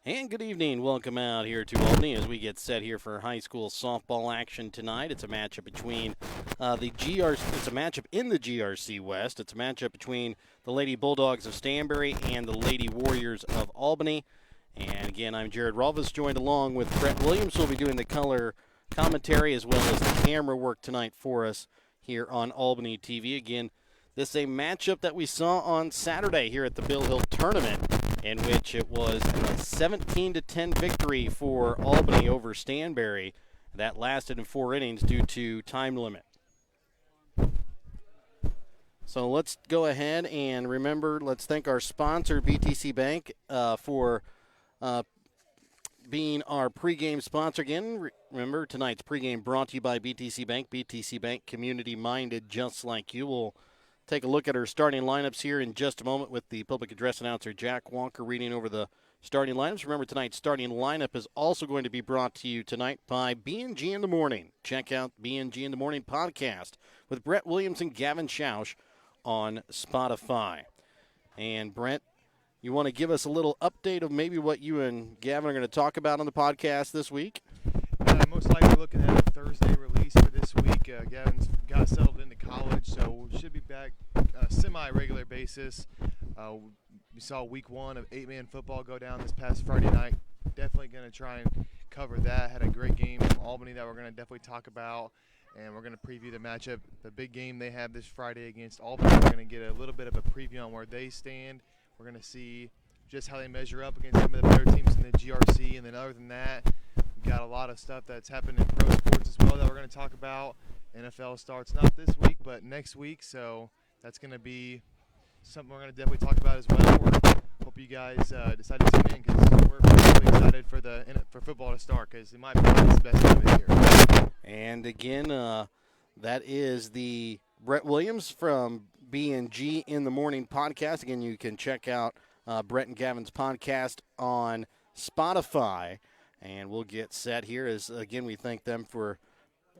And good evening. Welcome out here to Albany as we get set here for high school softball action tonight. It's a matchup between the GRC. It's a matchup in the GRC West. It's a matchup between the Lady Bulldogs of Stanberry and the Lady Warriors of Albany. And again, I'm Jared Rolvas, joined along with Brett Williams, who will be doing the color commentary as well as the camera work tonight for us here on Albany TV. Again, this is a matchup that we saw on Saturday here at the Bill Hill Tournament, in which it was a 17-10 victory for Albany over Stanberry. That lasted in 4 innings due to time limit. So let's go ahead and remember, let's thank our sponsor, BTC Bank, for being our pregame sponsor again. Remember, tonight's pregame brought to you by BTC Bank. BTC Bank, community-minded just like you. Will take a look at our starting lineups here in just a moment with the public address announcer Jack Walker reading over the starting lineups. Remember, tonight's starting lineup is also going to be brought to you tonight by B&G in the Morning. Check out B&G in the Morning podcast with Brett Williams and Gavin Schausch on Spotify. And Brett, you want to give us a little update of maybe what you and Gavin are going to talk about on the podcast this week? Most likely looking at a Thursday release for this week. Gavin's got settled into college, so we should be back semi-regular basis. We saw week 1 of 8-man football go down this past Friday night. Definitely going to try and cover that. Had a great game from Albany that we're going to definitely talk about, and we're going to preview the matchup, the big game they have this Friday against Albany. We're going to get a little bit of a preview on where they stand. We're going to see just how they measure up against some of the better teams in the GRC, and then other than that, got a lot of stuff that's happened in pro sports as well that we're going to talk about. NFL starts not this week, but next week, so that's going to be something we're going to definitely talk about as well. Hope you guys decide to tune in because we're really excited for football to start because, in my opinion, it's the best time of the year. And again, that is the Brett Williams from B&G in the Morning podcast. Again, you can check out Brett and Gavin's podcast on Spotify. And we'll get set here as, again, we thank them for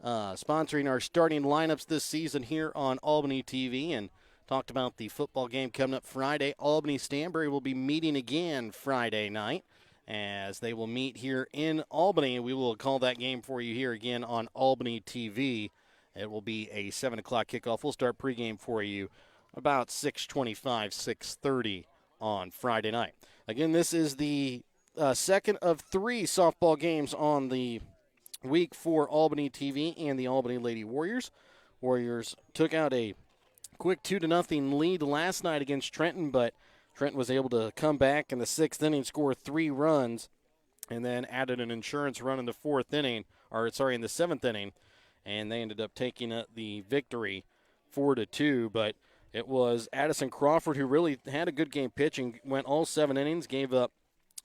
sponsoring our starting lineups this season here on Albany TV, and talked about the football game coming up Friday. Albany-Stanberry will be meeting again Friday night as they will meet here in Albany. We will call that game for you here again on Albany TV. It will be a 7 o'clock kickoff. We'll start pregame for you about 6:25, 6:30 on Friday night. Again, this is the second of 3 softball games on the week for Albany TV and the Albany Lady Warriors. Warriors took out a quick 2-0 lead last night against Trenton, but Trenton was able to come back in the 6th inning, score 3 runs, and then added an insurance run in the 7th inning, and they ended up taking the victory 4-2. But it was Addison Crawford who really had a good game pitching, went all 7 innings, gave up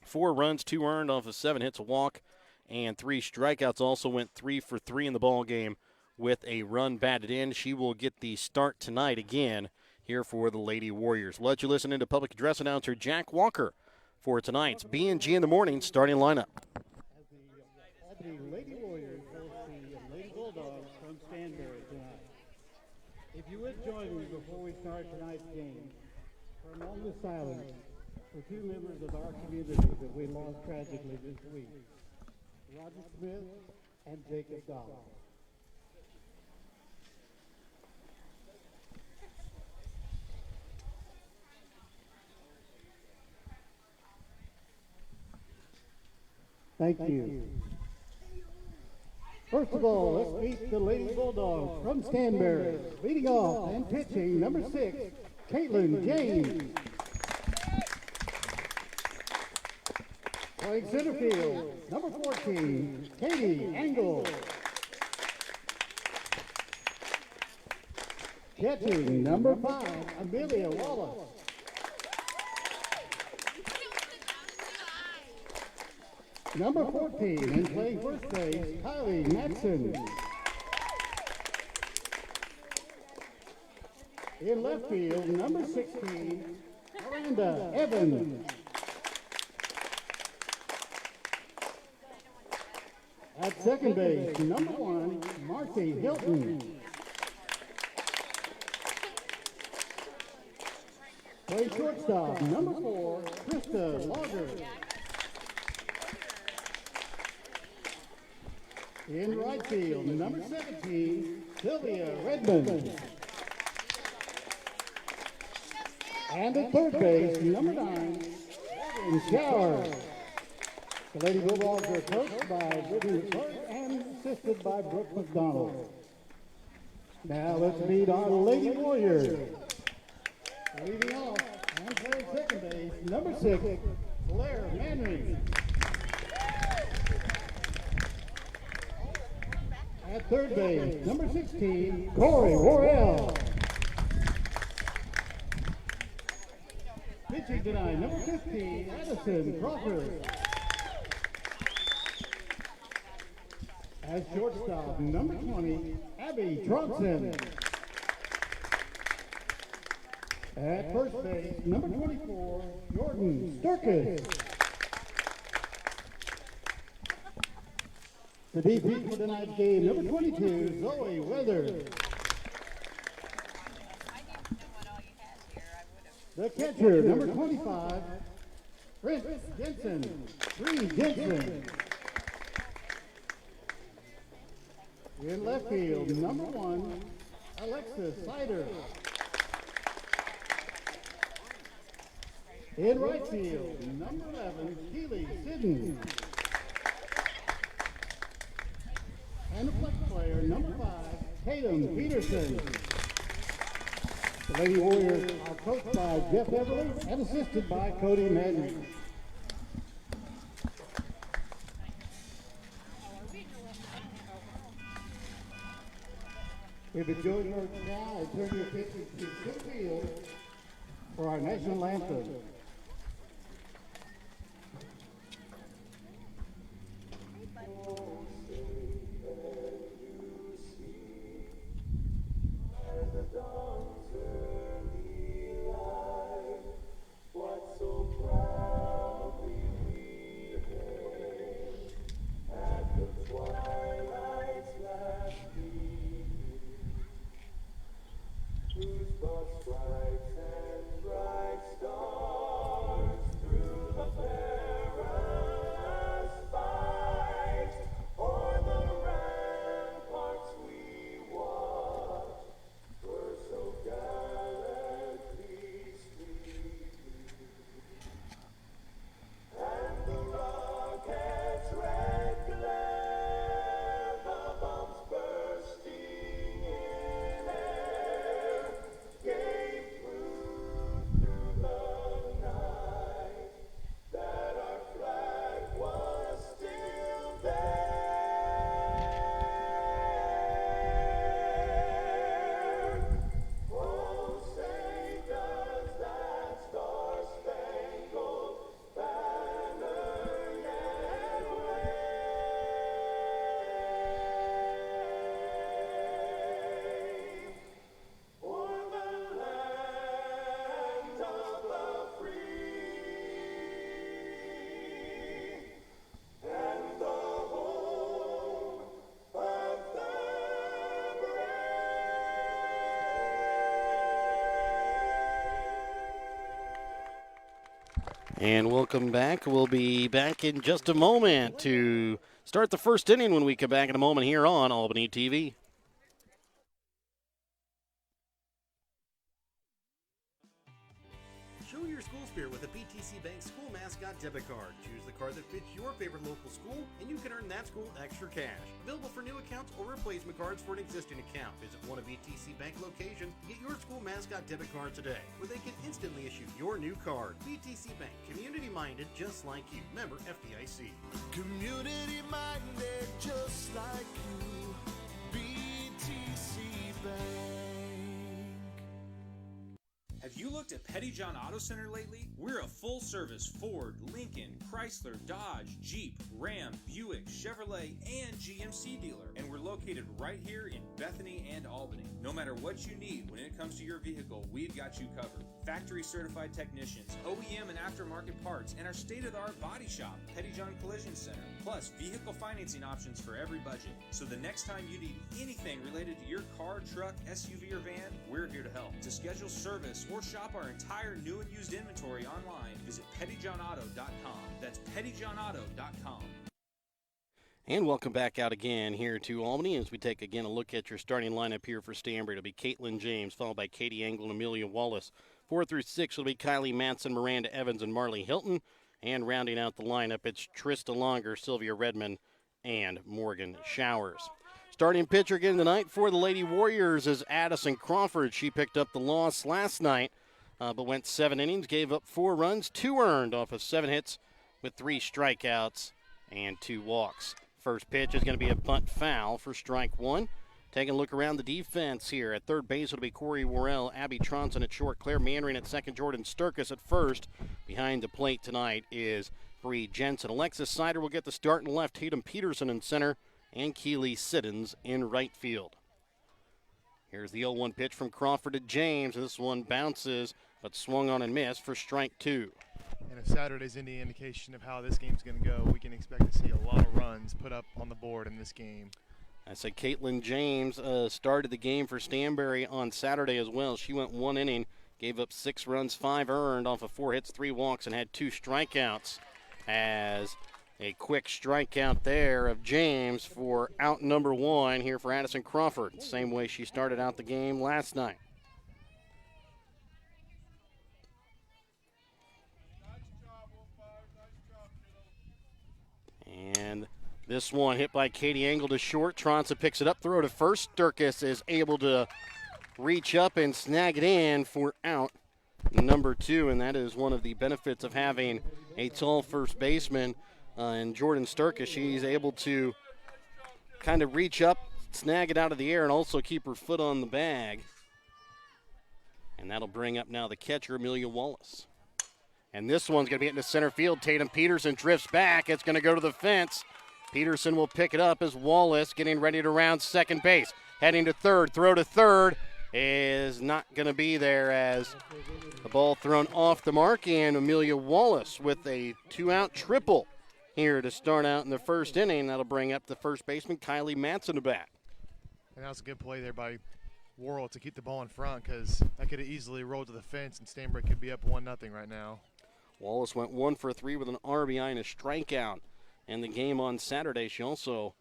4 runs, 2 earned off of 7 hits, a walk, and 3 strikeouts. Also went 3 for 3 in the ball game with a run batted in. She will get the start tonight again here for the Lady Warriors. We'll let you listen into public address announcer Jack Walker for tonight's B&G in the Morning starting lineup. As the Albany Lady Warriors host the Lady Bulldogs from Stanberry tonight. If you would join me before we start tonight's game, for a moment of silence for 2 members of our community that we lost tragically this week, Roger Smith and Jacob Doll. Thank you. First of all, let's meet the Lady Bulldogs from Stanberry. Leading off and pitching, number 6, Caitlin James. Playing center field, number 14, Katie Engel. Catching, number 5, Amelia Wallace. Number 14, and playing first base, Kylie Matson. In left field, number 16, Miranda Evans. At second base, number 1, Marcy Hilton. Playing shortstop, number 4, Krista Lauder. In right field, number 17, Sylvia Redmond. And at third base, number 9, Megan Shower. The Lady Bulldogs are coached by Brittany Clark and assisted by Brooke McDonald. Now let's meet our Lady Warriors. Leading off and playing second base, number 6, Blair Manning. At third base, number 16, Corey Worrell. Pitching tonight, number 15, Addison Crawford. As shortstop, number 20, Abby Tronson. At first base, number 24, Jordan Sturkis. The DP for tonight's game, number 22, Zoe Weathers. The catcher, number 25, Prince Jensen. Jensen. In left field, number 1, Alexis Sider. In right field, number 11, Keely Sidden. And the flex player, number 5, Tatum Peterson. The Lady Warriors are coached by Jeff Everly and assisted by Cody Madden. If it's your turn now, turn your pitches to center field for our national anthem. And welcome back. We'll be back in just a moment to start the first inning when we come back in a moment here on Albany TV. Show your school spirit with a BTC Bank School Mascot Debit Card. Choose the card that fits your favorite local school, and you can earn that school extra cash. Available for new accounts or replacement cards for an existing account. Visit one of BTC Bank locations. Get your school mascot debit card today, where they can instantly issue your new card. BTC Bank, community-minded, just like you. Member FDIC. Community-minded, just like you. BTC Bank. Have you looked at Pettyjohn Auto Center lately? We're a full-service Ford, Lincoln, Chrysler, Dodge, Jeep, Ram, Buick, Chevrolet, and GMC dealer. And we're located right here in Bethany and Albany. No matter what you need when it comes to your vehicle, we've got you covered. Factory-certified technicians, OEM and aftermarket parts, and our state-of-the-art body shop, Pettyjohn Collision Center. Plus, vehicle financing options for every budget. So the next time you need anything related to your car, truck, SUV, or van, we're here to help. To schedule service or shop our entire new and used inventory online, visit pettyjohnauto.com. That's pettyjohnauto.com. And welcome back out again here to Albany as we take again a look at your starting lineup here for Stanbury. It'll be Caitlin James, followed by Katie Engel and Amelia Wallace. 4 through 6 will be Kylie Matson, Miranda Evans, and Marley Hilton. And rounding out the lineup, it's Trista Longer, Sylvia Redmond, and Morgan Showers. Starting pitcher again tonight for the Lady Warriors is Addison Crawford. She picked up the loss last night, but went 7 innings, gave up 4 runs, 2 earned off of 7 hits with 3 strikeouts and 2 walks. First pitch is going to be a bunt foul for strike 1. Taking a look around the defense here. At third base, it'll be Corey Worrell, Abby Tronson at short, Claire Manring at second, Jordan Sturkis at first. Behind the plate tonight is Bree Jensen. Alexis Sider will get the start in left, Tatum Peterson in center, and Keely Siddons in right field. Here's the 0-1 pitch from Crawford to James. This one bounces, but swung on and missed for strike 2. And if Saturday's any indication of how this game's going to go, we can expect to see a lot of runs put up on the board in this game. I said Caitlin James started the game for Stanbury on Saturday as well. She went 1 inning, gave up 6 runs, 5 earned off of 4 hits, 3 walks, and had 2 strikeouts. As a quick strikeout there of James for out number 1 here for Addison Crawford. Same way she started out the game last night. And this one hit by Katie Engel to short. Tronson picks it up, throw to first. Sturkis is able to reach up and snag it in for out number 2, and that is one of the benefits of having a tall first baseman in Jordan Sturkis. She's able to kind of reach up, snag it out of the air, and also keep her foot on the bag. And that'll bring up now the catcher, Amelia Wallace. And this one's going to be into center field. Tatum Peterson drifts back. It's going to go to the fence. Peterson will pick it up as Wallace getting ready to round second base. Heading to third. Throw to third is not going to be there as the ball thrown off the mark. And Amelia Wallace with a 2-out triple here to start out in the first inning. That'll bring up the first baseman, Kylie Matson, to bat. And that was a good play there by Worrell to keep the ball in front, because that could have easily rolled to the fence and Stanbury could be up 1-0 right now. Wallace went 1 for 3 with an RBI and a strikeout in the game on Saturday. She also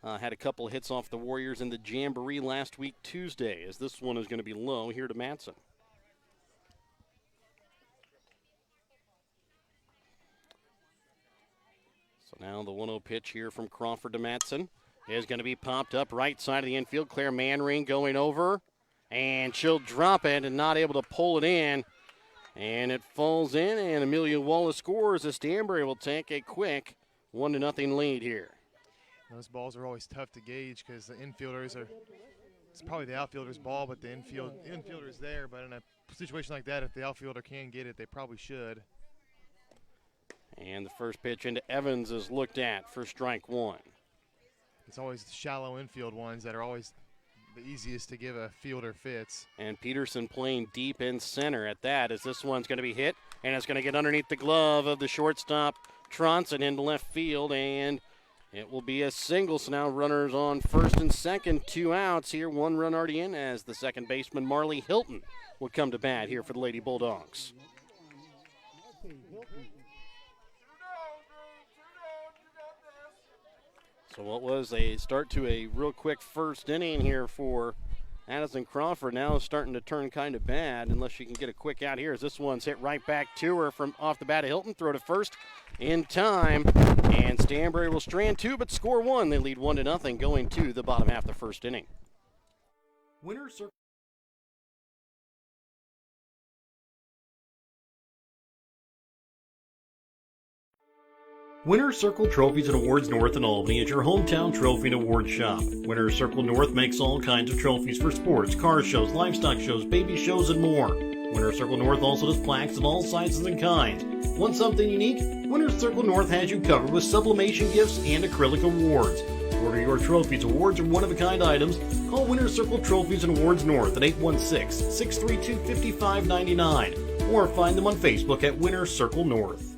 had a couple of hits off the Warriors in the Jamboree last week Tuesday, as this one is going to be low here to Matson. So now the 1-0 pitch here from Crawford to Matson is going to be popped up right side of the infield. Claire Manring going over, and she'll drop it and not able to pull it in. And it falls in, and Amelia Wallace scores as Stanbury will take a quick 1-0 lead here. Those balls are always tough to gauge because the infielders are, it's probably the outfielder's ball, but the infielder's there. But in a situation like that, if the outfielder can get it, they probably should. And the first pitch into Evans is looked at for strike 1. It's always the shallow infield ones that are always the easiest to give a fielder fits. And Peterson playing deep in center at that, as this one's going to be hit, and it's going to get underneath the glove of the shortstop Tronson into left field, and it will be a single. So now runners on first and second, 2 outs here, 1 run already in, as the second baseman Marley Hilton will come to bat here for the Lady Bulldogs. So what was a start to a real quick first inning here for Addison Crawford, now is starting to turn kind of bad unless she can get a quick out here, as this one's hit right back to her from off the bat of Hilton. Throw to first in time, and Stanbury will strand 2 but score 1. They lead 1-0 going to the bottom half of the first inning. Winner Circle. Winner's Circle Trophies and Awards North in Albany is your hometown trophy and award shop. Winner's Circle North makes all kinds of trophies for sports, car shows, livestock shows, baby shows, and more. Winner's Circle North also does plaques of all sizes and kinds. Want something unique? Winner's Circle North has you covered with sublimation gifts and acrylic awards. Order your trophies, awards, or one-of-a-kind items. Call Winner's Circle Trophies and Awards North at 816-632-5599 or find them on Facebook at Winner's Circle North.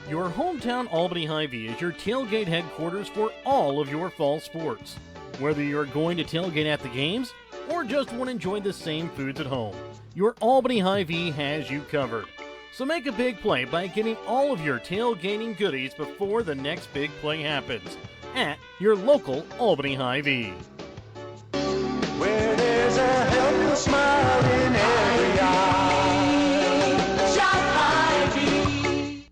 Your hometown Albany Hy-Vee is your tailgate headquarters for all of your fall sports. Whether you're going to tailgate at the games or just want to enjoy the same foods at home, your Albany Hy-Vee has you covered. So make a big play by getting all of your tailgating goodies before the next big play happens at your local Albany Hy-Vee. Where there's a helpless smile in every eye. Shop Hy-Vee.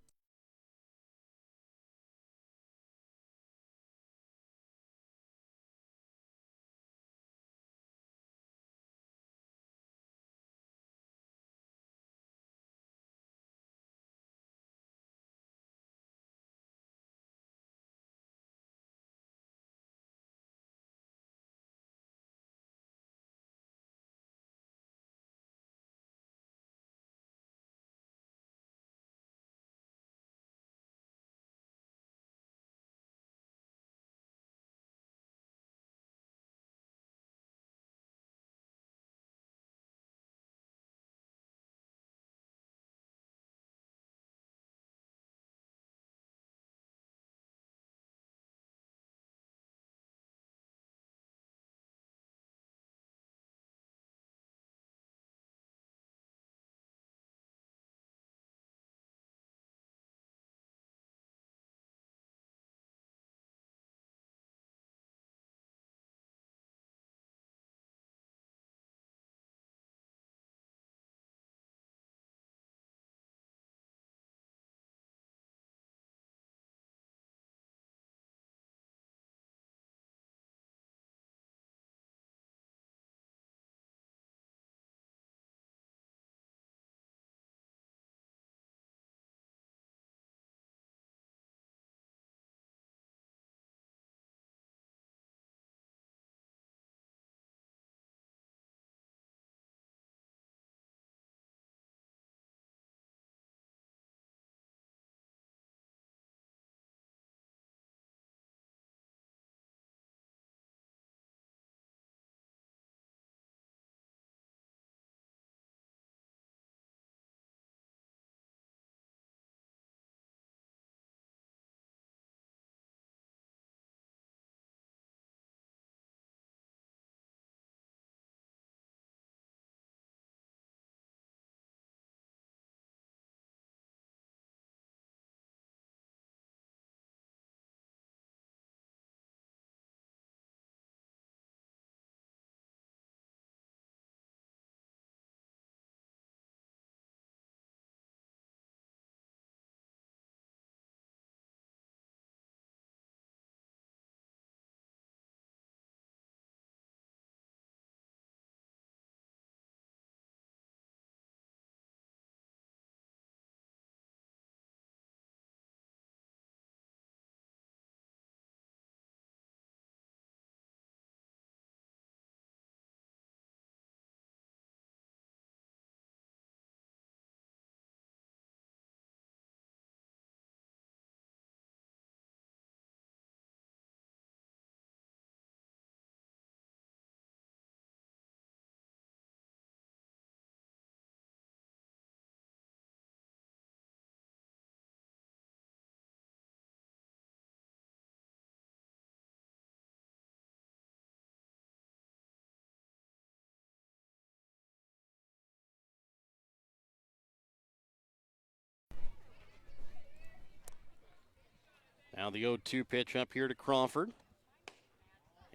Now the 0-2 pitch up here to Crawford.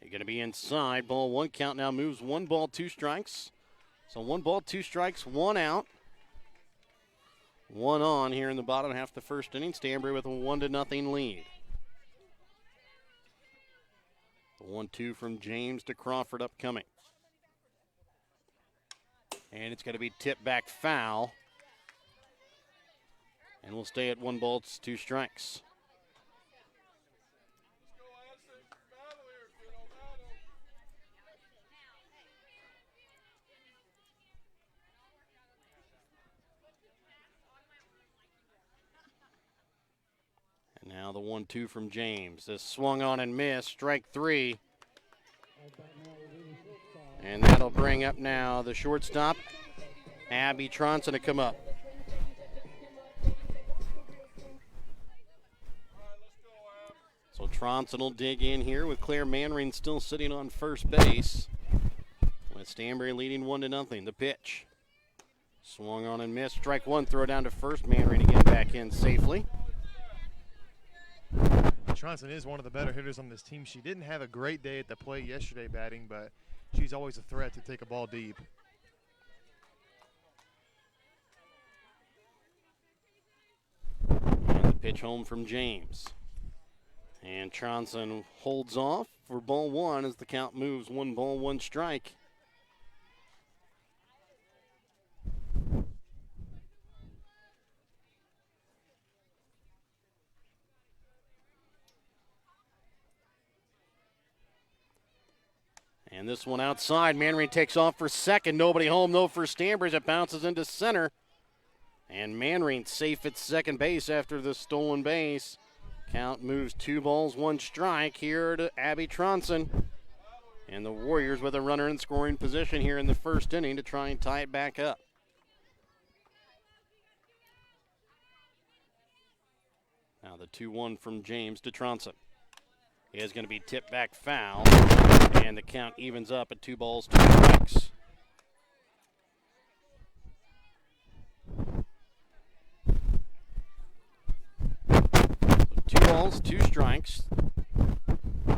You're going to be inside. Ball one count now moves 1 ball, 2 strikes. So 1 ball, 2 strikes, 1 out. 1 on here in the bottom half of the first inning. Stanberry with a 1-0 lead. The 1-2 from James to Crawford upcoming. And it's going to be tipped back foul. And we'll stay at 1 ball, 2 strikes. And now the 1-2 from James. This swung on and missed. Strike 3. And that'll bring up now the shortstop, Abby Tronson, to come up. So Tronson will dig in here with Claire Manring still sitting on first base. With Stanberry leading 1-0. The pitch. Swung on and missed. Strike one, throw down to first. Manring again back in safely. Tronson is one of the better hitters on this team. She didn't have a great day at the plate yesterday batting, but she's always a threat to take a ball deep. And the pitch home from James. And Tronson holds off for ball one as the count moves 1 ball, 1 strike. And this one outside. Manring takes off for second. Nobody home, though, for Stanbury. It bounces into center. And Manring safe at second base after the stolen base. Count moves 2 balls, 1 strike here to Abby Tronson. And the Warriors with a runner in scoring position here in the first inning to try and tie it back up. Now the 2-1 from James to Tronson. Is going to be tipped back foul, and the count evens up at 2 balls, 2 strikes. So 2 balls, 2 strikes,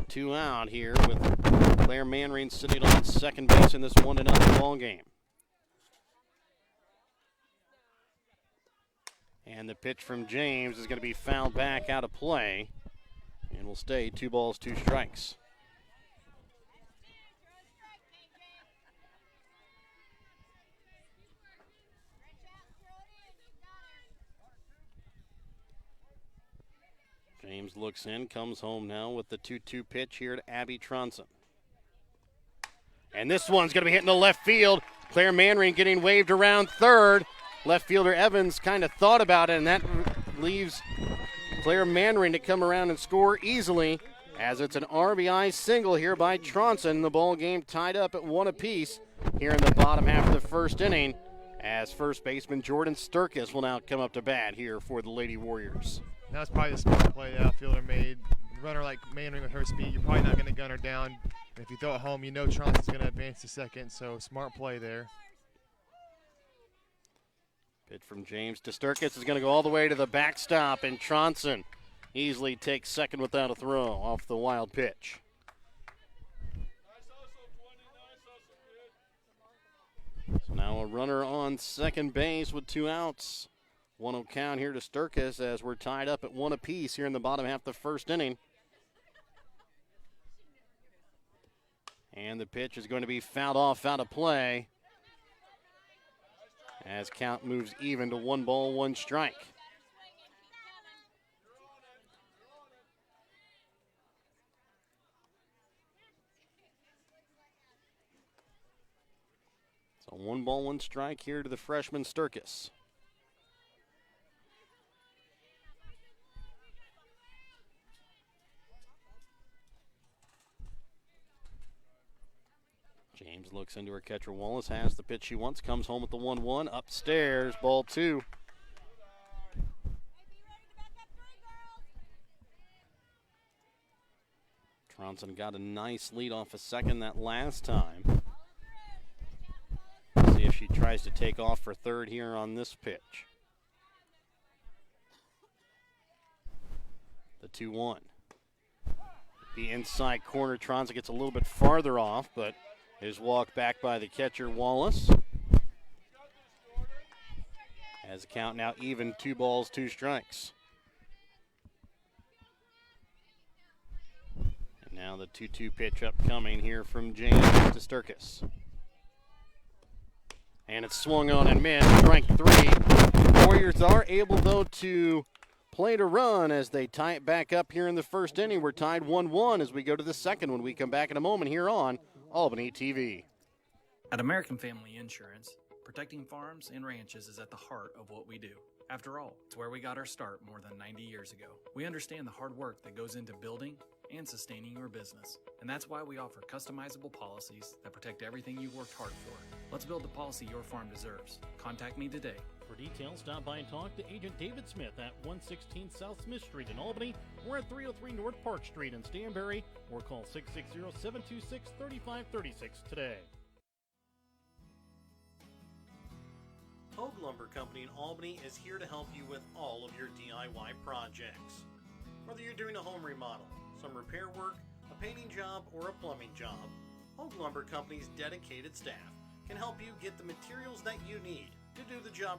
2 out here with Claire Manring sitting on second base in this 1-0 ball game. And the pitch from James is going to be fouled back out of play. And will stay 2 balls, 2 strikes. James looks in, comes home now with the 2-2 pitch here to Abby Tronson. And this one's going to be hitting the left field. Claire Manring getting waved around third. Left fielder Evans kind of thought about it, and that leaves Claire Manring to come around and score easily as it's an RBI single here by Tronson. The ball game tied up at 1 apiece here in the bottom half of the first inning as first baseman Jordan Sturkis will now come up to bat here for the Lady Warriors. That's probably the smart play the outfielder made. Runner like Manring with her speed, you're probably not going to gun her down. And if you throw it home, you know Tronson's going to advance to second, so smart play there. Pitch from James to Sturkis is going to go all the way to the backstop, and Tronson easily takes second without a throw off the wild pitch. So now a runner on second base with 2 outs. 1-0 count here to Sturkis as we're tied up at 1 apiece here in the bottom half of the first inning. And the pitch is going to be fouled off out of play as count moves even to 1 ball, 1 strike. So 1 ball, 1 strike here to the freshman Sturkis. James looks into her catcher. Wallace has the pitch she wants, comes home with the 1-1. Upstairs, ball 2. Tronson got a nice lead off a second that last time. See if she tries to take off for third here on this pitch. The 2-1. The inside corner, Tronson gets a little bit farther off, but is walked back by the catcher, Wallace. As the count now even, 2 balls, 2 strikes. And now the 2-2 pitch upcoming here from James to Sturkis. And it's swung on and missed, strike 3. Warriors are able, though, to play to run as they tie it back up here in the first inning. We're tied 1-1 as we go to the second when we come back in a moment here on Albany TV. At American Family Insurance, protecting farms and ranches is at the heart of what we do. After all, it's where we got our start more than 90 years ago. We understand the hard work that goes into building and sustaining your business, and that's why we offer customizable policies that protect everything you've worked hard for. Let's build the policy your farm deserves. Contact me today. For details, stop by and talk to Agent David Smith at 116 South Smith Street in Albany, or at 303 North Park Street in Stanbury, or call 660-726-3536 today. Hogue Lumber Company in Albany is here to help you with all of your DIY projects. Whether you're doing a home remodel, some repair work, a painting job, or a plumbing job, Hogue Lumber Company's dedicated staff can help you get the materials that you need to do the job.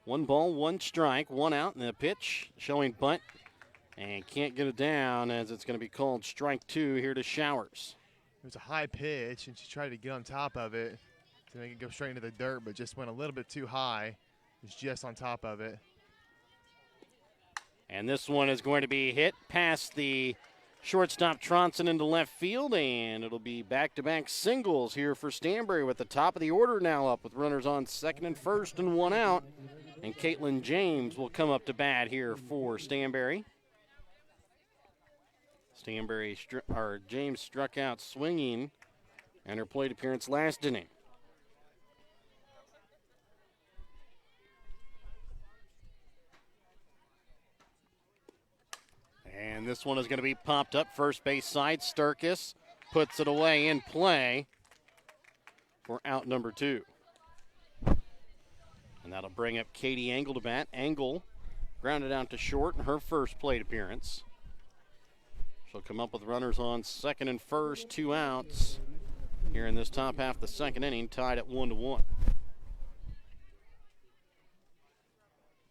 One ball, one strike, one out, and the pitch showing bunt. And can't get it down as it's going to be called strike two here to Showers. It was a high pitch, and she tried to get on top of it to make it go straight into the dirt, but just went a little bit too high. It was just on top of it. And this one is going to be hit past the shortstop Tronson into left field, and it'll be back-to-back singles here for Stanberry with the top of the order now up with runners on second and first and one out. And Caitlin James will come up to bat here for Stanberry. James struck out swinging in her plate appearance last inning. And this one is going to be popped up first base side. Sturkis puts it away in play for out number two. And that'll bring up Katie Engel to bat. Engel grounded out to short in her first plate appearance. She'll come up with runners on second and first, 2 outs here in this top half of the second inning, tied at 1-1.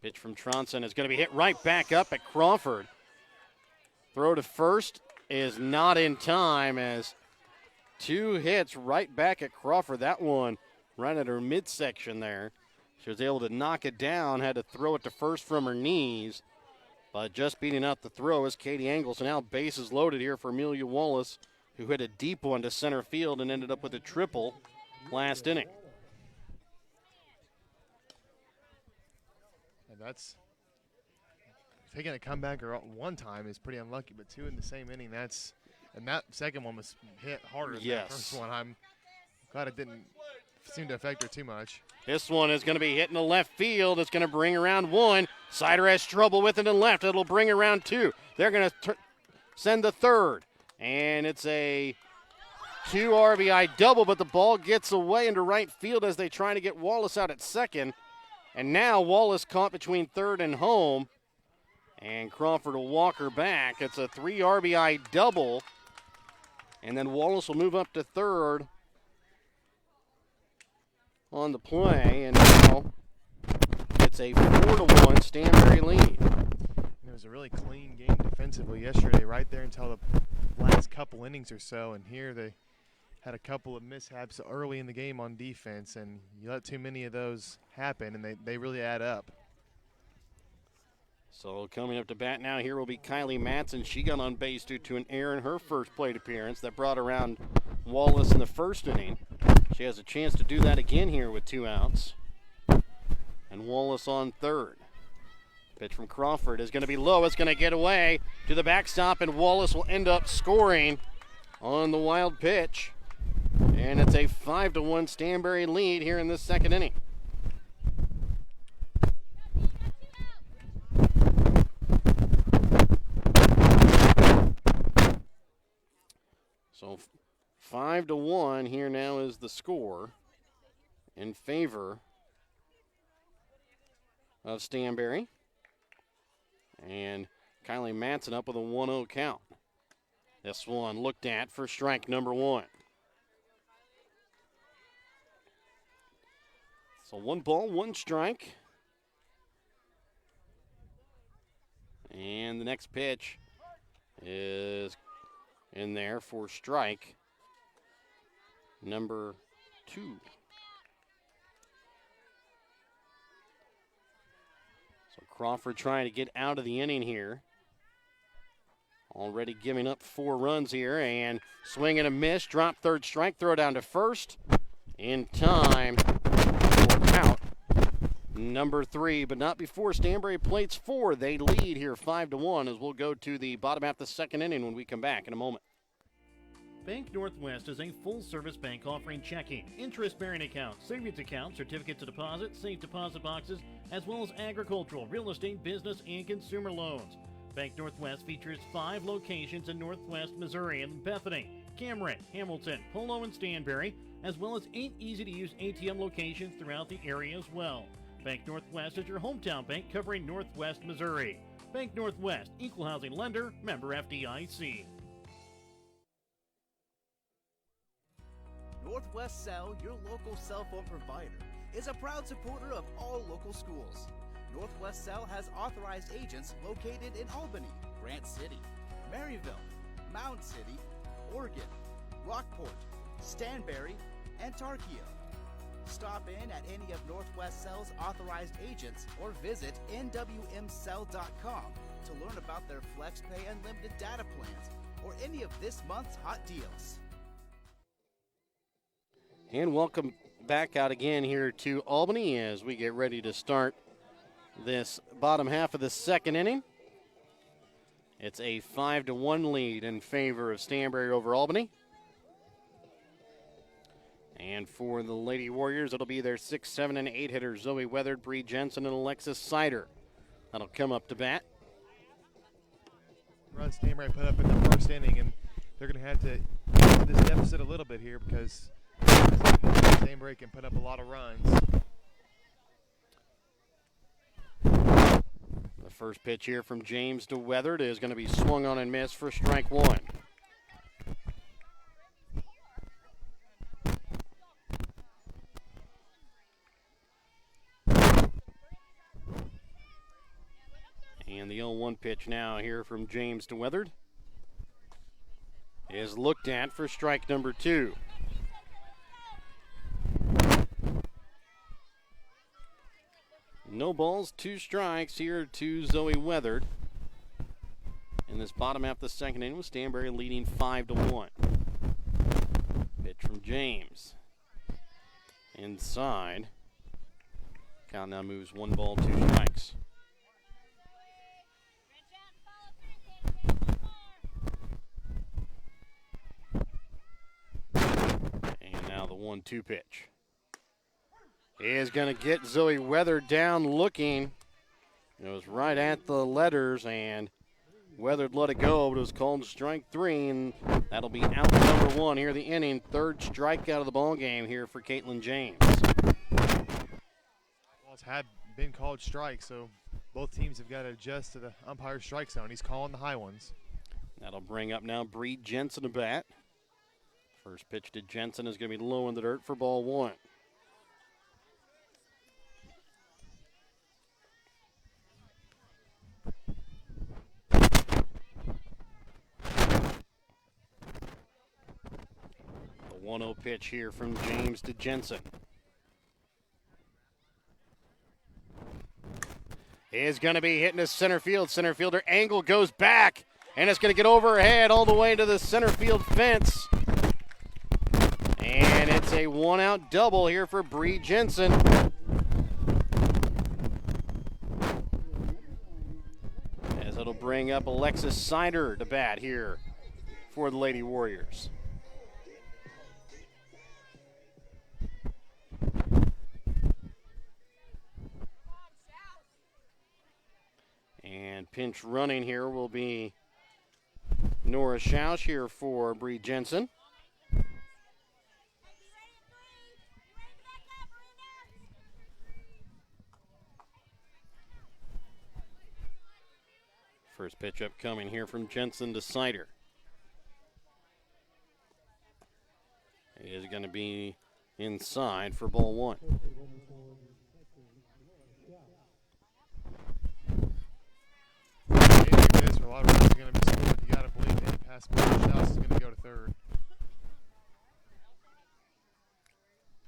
Pitch from Tronson is going to be hit right back up at Crawford. Throw to first is not in time as 2 hits right back at Crawford. That one right at her midsection there. She was able to knock it down, had to throw it to first from her knees. But just beating out the throw is Katie Engel. So now bases loaded here for Amelia Wallace, who hit a deep one to center field and ended up with a triple last inning. And that's taking a comeback or one time is pretty unlucky, but 2 in the same inning, and that second one was hit harder than that first one. I'm glad it didn't seem to affect her too much. This one is going to be hitting the left field. It's going to bring around one. Sider has trouble with it in left. It'll bring around two. They're going to send the third. And it's a 2 RBI double, but the ball gets away into right field as they try to get Wallace out at second. And now Wallace caught between third and home. And Crawford will walk her back. It's a 3 RBI double. And then Wallace will move up to third on the play. And now it's a 4-1 Stanberry lead. And it was a really clean game defensively yesterday, right there until the last couple innings or so. And here they had a couple of mishaps early in the game on defense. And you let too many of those happen, and they really add up. So coming up to bat now here will be Kylie Matson. She got on base due to an error in her first plate appearance that brought around Wallace in the first inning. She has a chance to do that again here with 2 outs. And Wallace on third. Pitch from Crawford is going to be low. It's going to get away to the backstop, and Wallace will end up scoring on the wild pitch. And it's a 5-1 Stanberry lead here in this second inning. So 5-1 here now is the score in favor of Stanberry. And Kylie Matson up with a 1-0 count. This one looked at for strike number 1. So 1 ball, 1 strike. And the next pitch is in there for strike number 2. So Crawford trying to get out of the inning here. Already giving up 4 runs here, and swing and a miss. Drop third strike, throw down to first in time for out number 3, but not before Stanberry plates 4. They lead here 5-1 as we'll go to the bottom half of the second inning when we come back in a moment. Bank Northwest is a full-service bank offering checking, interest-bearing accounts, savings accounts, certificate to deposit, safe deposit boxes, as well as agricultural, real estate, business, and consumer loans. Bank Northwest features 5 locations in Northwest Missouri in Bethany, Cameron, Hamilton, Polo, and Stanberry, as well as 8 easy-to-use ATM locations throughout the area as well. Bank Northwest is your hometown bank covering Northwest Missouri. Bank Northwest, equal housing lender, member FDIC. Northwest Cell, your local cell phone provider, is a proud supporter of all local schools. Northwest Cell has authorized agents located in Albany, Grant City, Maryville, Mound City, Oregon, Rockport, Stanberry, and Tarkio. Stop in at any of Northwest Cell's authorized agents or visit nwmcell.com to learn about their FlexPay unlimited data plans or any of this month's hot deals. And welcome back out again here to Albany as we get ready to start this bottom half of the second inning. It's a 5-1 lead in favor of Stanberry over Albany. And for the Lady Warriors, it'll be their 6, 7, and 8 hitters, Zoe Weathered, Bree Jensen, and Alexis Sider. That'll come up to bat. Run Stanberry put up in the first inning, and they're going to have to get this deficit a little bit here because Stanberry can put up a lot of runs. The first pitch here from James to Weathered is going to be swung on and missed for strike 1. And the 0-1 pitch now here from James to Weathered is looked at for strike number 2. No balls, 2 strikes here to Zoe Weathered. In this bottom half of the second inning with Stanberry leading 5-1. Pitch from James. Inside. Count now moves 1 ball, 2 strikes. And now the 1-2 pitch. is going to get Zoe Weather down looking. It was right at the letters, and Weathered let it go, but it was called strike 3, and that'll be out number 1 here in the inning. Third strikeout of the ball game here for Caitlin James. Balls had been called strikes, so both teams have got to adjust to the umpire's strike zone. He's calling the high ones. That'll bring up now Bree Jensen to bat. First pitch to Jensen is going to be low in the dirt for ball 1. The 1-0 pitch here from James to Jensen. Is going to be hitting to center field. Center fielder Angle goes back, and it's going to get over her head all the way to the center field fence. And it's a 1-out double here for Bree Jensen. As it'll bring up Alexis Sider to bat here for the Lady Warriors. And pinch running here will be Nora Schausch here for Bree Jensen. First pitch up coming here from Jensen to Sider. It is going to be inside for ball 1. A lot of runs are going to be scored. You got to believe any pass ball Schaus is going to go to third.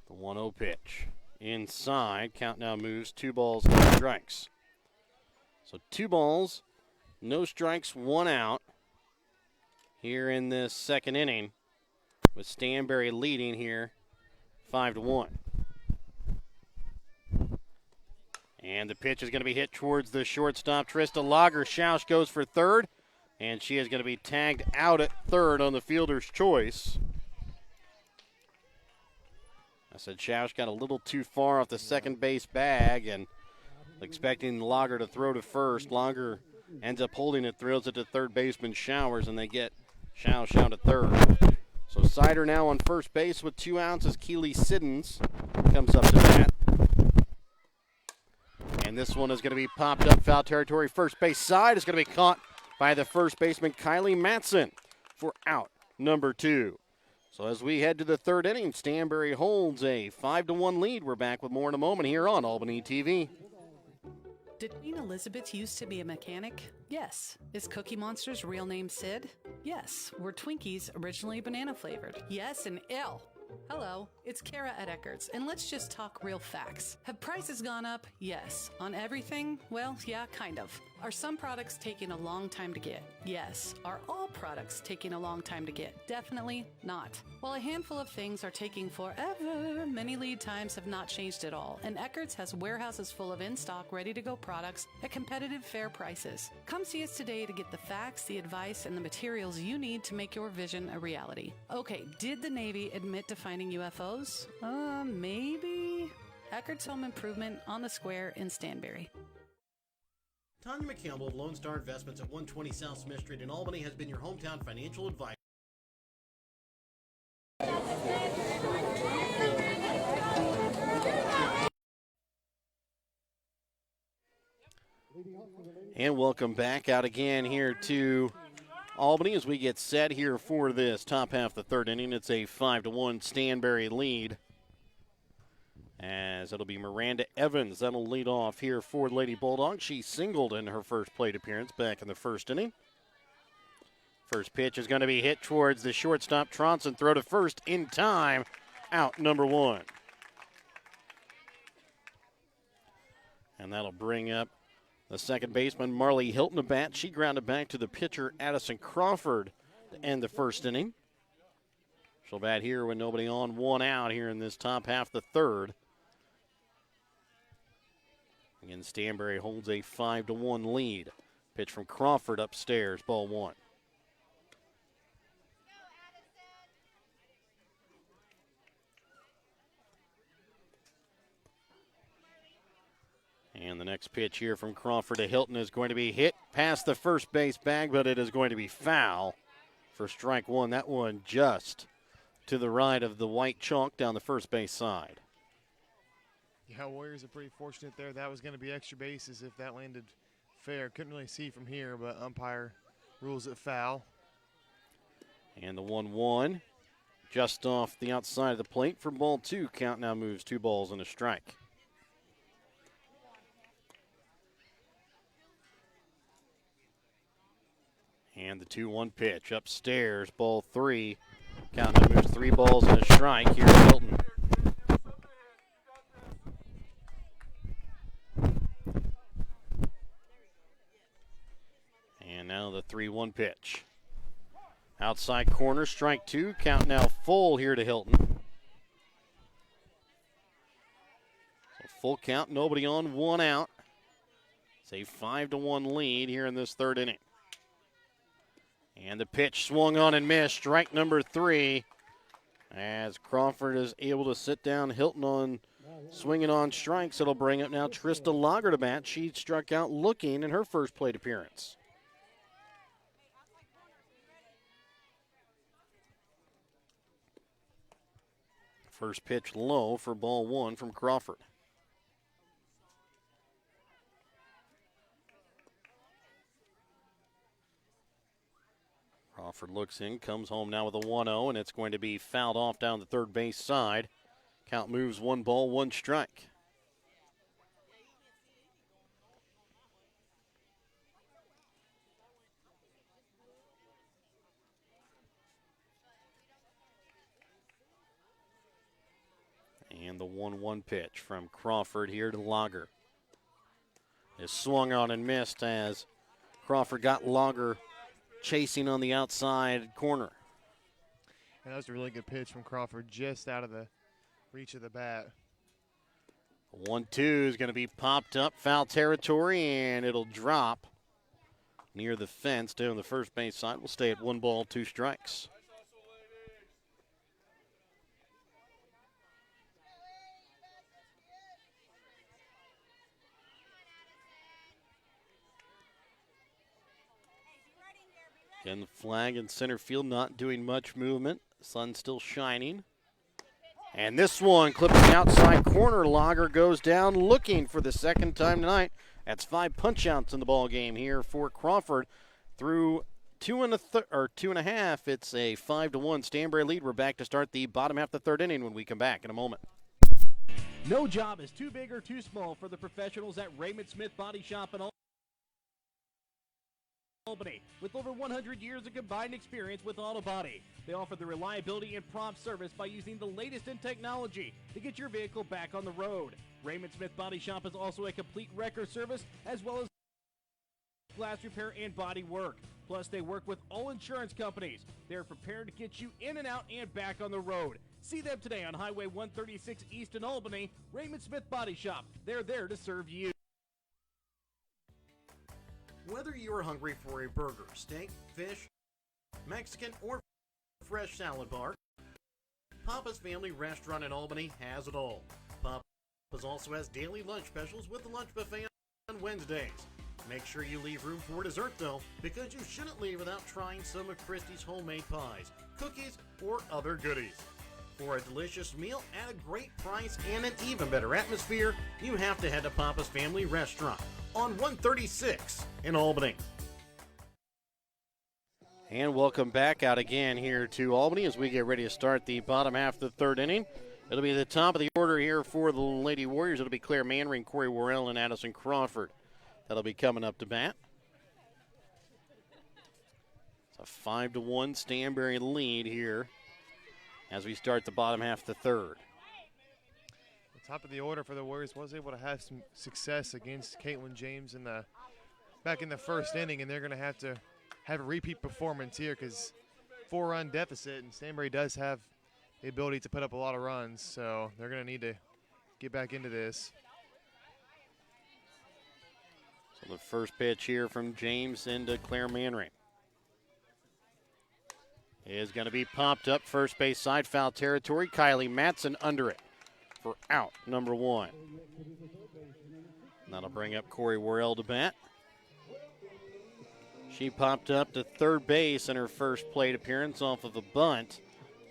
The 1-0 pitch. Inside. Count now moves 2 balls, no strikes. So 2 balls, no strikes, 1 out here in this second inning, with Stanberry leading here 5-1. And the pitch is going to be hit towards the shortstop, Trista Lager. Schausch goes for third, and she is going to be tagged out at third on the fielder's choice. I said Schausch got a little too far off the second base bag and expecting Lager to throw to first. Lager ends up holding it, throws it to third baseman Showers, and they get Schausch out at third. So Sider now on first base with 2 outs as Keely Siddons comes up to bat. And this one is going to be popped up foul territory. First base side is going to be caught by the first baseman Kylie Matson for out number 2. So as we head to the third inning, Stanberry holds a 5-1 lead. We're back with more in a moment here on Albany TV. Did Queen Elizabeth used to be a mechanic? Yes. Is Cookie Monster's real name Sid? Yes. Were Twinkies originally banana flavored? Yes and ill. Hello, it's Kara at Eckert's, and let's just talk real facts. Have prices gone up? Yes. On everything? Well, yeah, kind of. Are some products taking a long time to get? Yes. Are all products taking a long time to get? Definitely not. While a handful of things are taking forever, many lead times have not changed at all, and Eckert's has warehouses full of in-stock, ready-to-go products at competitive, fair prices. Come see us today to get the facts, the advice, and the materials you need to make your vision a reality. Okay, did the Navy admit to finding UFOs? Maybe? Eckert's Home Improvement on the Square in Stanberry. Tanya McCampbell of Lone Star Investments at 120 South Smith Street in Albany has been your hometown financial advisor. And welcome back out again here to Albany as we get set here for this top half of the third inning. It's a 5-1 Stanberry lead, as it'll be Miranda Evans that'll lead off here for Lady Bulldogs. She singled in her first plate appearance back in the first inning. First pitch is going to be hit towards the shortstop, Tronson. Throw to first in time. Out number 1. And that'll bring up the second baseman, Marley Hilton, to bat. She grounded back to the pitcher, Addison Crawford, to end the first inning. She'll bat here with nobody on, 1 out here in this top half, the third. Again, Stanberry holds a 5-1 lead. Pitch from Crawford upstairs, ball 1. And the next pitch here from Crawford to Hilton is going to be hit past the first base bag, but it is going to be foul for strike one. That one just to the right of the white chalk down the first base side. Yeah, Warriors are pretty fortunate there. That was going to be extra bases if that landed fair. Couldn't really see from here, but umpire rules it foul. And the 1-1 just off the outside of the plate for ball two. Count now moves 2 balls and a strike. And the 2-1 pitch upstairs, ball 3. Count now moves 3 balls and a strike here at Hilton. And now the 3-1 pitch. Outside corner, strike 2. Count now full here to Hilton. So full count, nobody on, 1 out. It's a 5-1 lead here in this third inning. And the pitch swung on and missed, strike number 3. As Crawford is able to sit down Hilton on swinging on strikes, it'll bring up now Trista Lager to bat. She struck out looking in her first plate appearance. First pitch low for ball 1 from Crawford. Crawford looks in, comes home now with a 1-0, and it's going to be fouled off down the third base side. Count moves 1 ball, 1 strike. And the 1-1 pitch from Crawford here to Lager. Is swung on and missed as Crawford got Lager chasing on the outside corner. And that was a really good pitch from Crawford, just out of the reach of the bat. 1-2 is going to be popped up, foul territory, and it'll drop near the fence down the first base side. We'll stay at 1 ball, 2 strikes. Again, the flag in center field not doing much movement. The sun's still shining. And this one clipping the outside corner. Lager goes down looking for the second time tonight. That's 5 punch-outs in the ball game here for Crawford. Through 2.5, it's a 5-1 Stanberry lead. We're back to start the bottom half of the third inning when we come back in a moment. No job is too big or too small for the professionals at Raymond Smith Body Shop in Albany. With over 100 years of combined experience with auto body, they offer the reliability and prompt service by using the latest in technology to get your vehicle back on the road. Raymond Smith Body Shop is also a complete wrecker service as well as glass repair and body work. Plus, they work with all insurance companies. They're prepared to get you in and out and back on the road. See them today on Highway 136 East in Albany. Raymond Smith Body Shop. They're there to serve you. Whether you are hungry for a burger, steak, fish, Mexican, or fresh salad bar, Papa's Family Restaurant in Albany has it all. Papa's also has daily lunch specials with the lunch buffet on Wednesdays. Make sure you leave room for dessert though, because you shouldn't leave without trying some of Christie's homemade pies, cookies, or other goodies. For a delicious meal at a great price and an even better atmosphere, you have to head to Papa's Family Restaurant on 136 in Albany. And welcome back out again here to Albany as we get ready to start the bottom half of the third inning. It'll be the top of the order here for the Lady Warriors. It'll be Claire Manring, Corey Worrell, and Addison Crawford. That'll be coming up to bat. It's a 5-1 Stanberry lead here as we start the bottom half of the third. The top of the order for the Warriors was able to have some success against Caitlin James back in the first inning, and they're going to have a repeat performance here because 4-run deficit, and Stanberry does have the ability to put up a lot of runs, so they're going to need to get back into this. So the first pitch here from James into Claire Manring is going to be popped up first base side, foul territory. Kylie Matson under it for out number 1. That'll bring up Corey Worrell to bat. She popped up to third base in her first plate appearance off of a bunt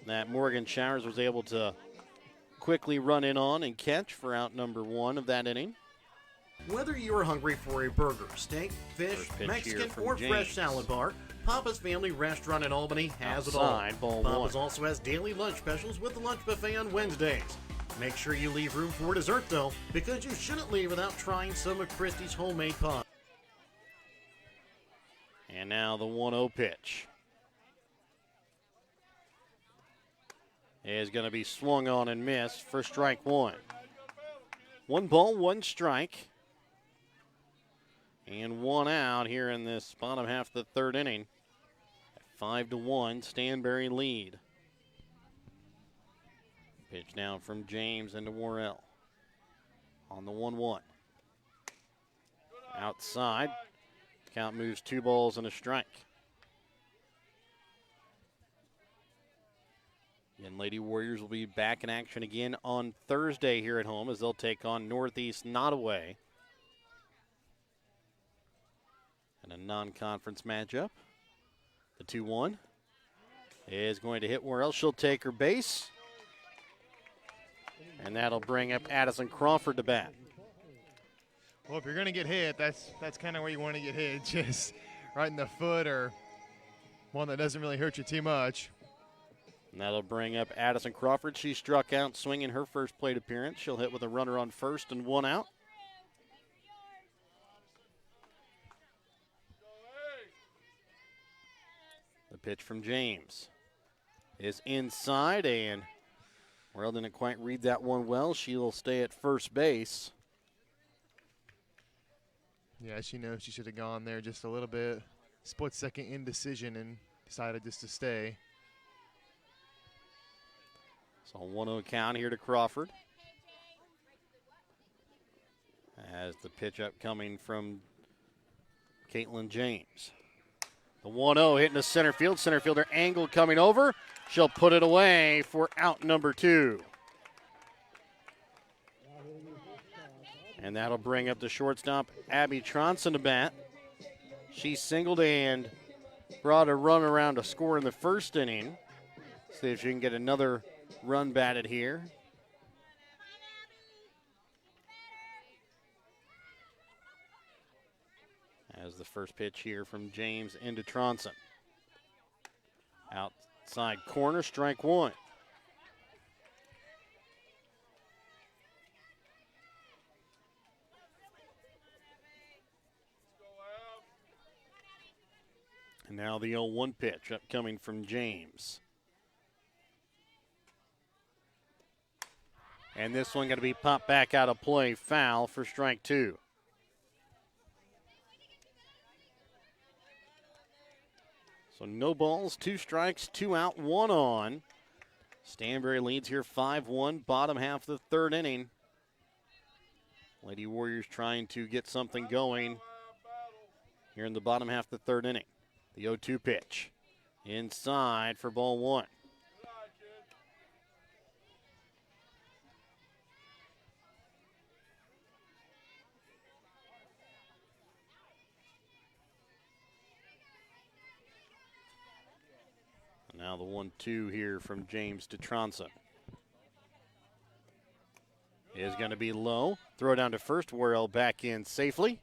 that Morgan Showers was able to quickly run in on and catch for out number 1 of that inning. Whether you're hungry for a burger, steak, fish, Mexican, or fresh salad bar, Papa's Family Restaurant in Albany has it all. Papa's also has daily lunch specials with the lunch buffet on Wednesdays. Make sure you leave room for dessert, though, because you shouldn't leave without trying some of Christie's homemade pie. And now the 1-0 pitch is going to be swung on and missed for strike 1. 1 ball, 1 strike. And 1 out here in this bottom half of the third inning. 5-1, Stanberry lead. Pitch now from James into Worrell. On the 1-1. Outside. Count moves 2 balls and a strike. And Lady Warriors will be back in action again on Thursday here at home as they'll take on Northeast Nottoway in a non-conference matchup. The 2-1 is going to hit Worrell. She'll take her base. And that'll bring up Addison Crawford to bat. Well, if you're going to get hit, that's kind of where you want to get hit. Just right in the foot or one that doesn't really hurt you too much. And that'll bring up Addison Crawford. She struck out swinging her first plate appearance. She'll hit with a runner on first and 1 out. The pitch from James is inside, and Worrell didn't quite read that one well. She'll stay at first base. Yeah, she knows she should have gone there just a little bit. Split-second indecision and decided just to stay. So 1-0 count here to Crawford. As the pitch up coming from Caitlin James. The 1-0 hitting the center field. Center fielder Angle coming over. She'll put it away for out number 2. And that'll bring up the shortstop, Abby Tronson, to bat. She singled and brought a run around to score in the first inning. See if she can get another run batted here. As the first pitch here from James into Tronson. Outside corner, strike 1. And now the 0-1 pitch upcoming from James. And this one going to be popped back out of play, foul for strike 2. So no balls, 2 strikes, 2 out, 1 on. Stanberry leads here 5-1, bottom half of the third inning. Lady Warriors trying to get something going here in the bottom half of the third inning. The 0-2 pitch. Inside for ball 1. Now the 1-2 here from James to Tronson. Is going to be low. Throw down to first. Worrell back in safely.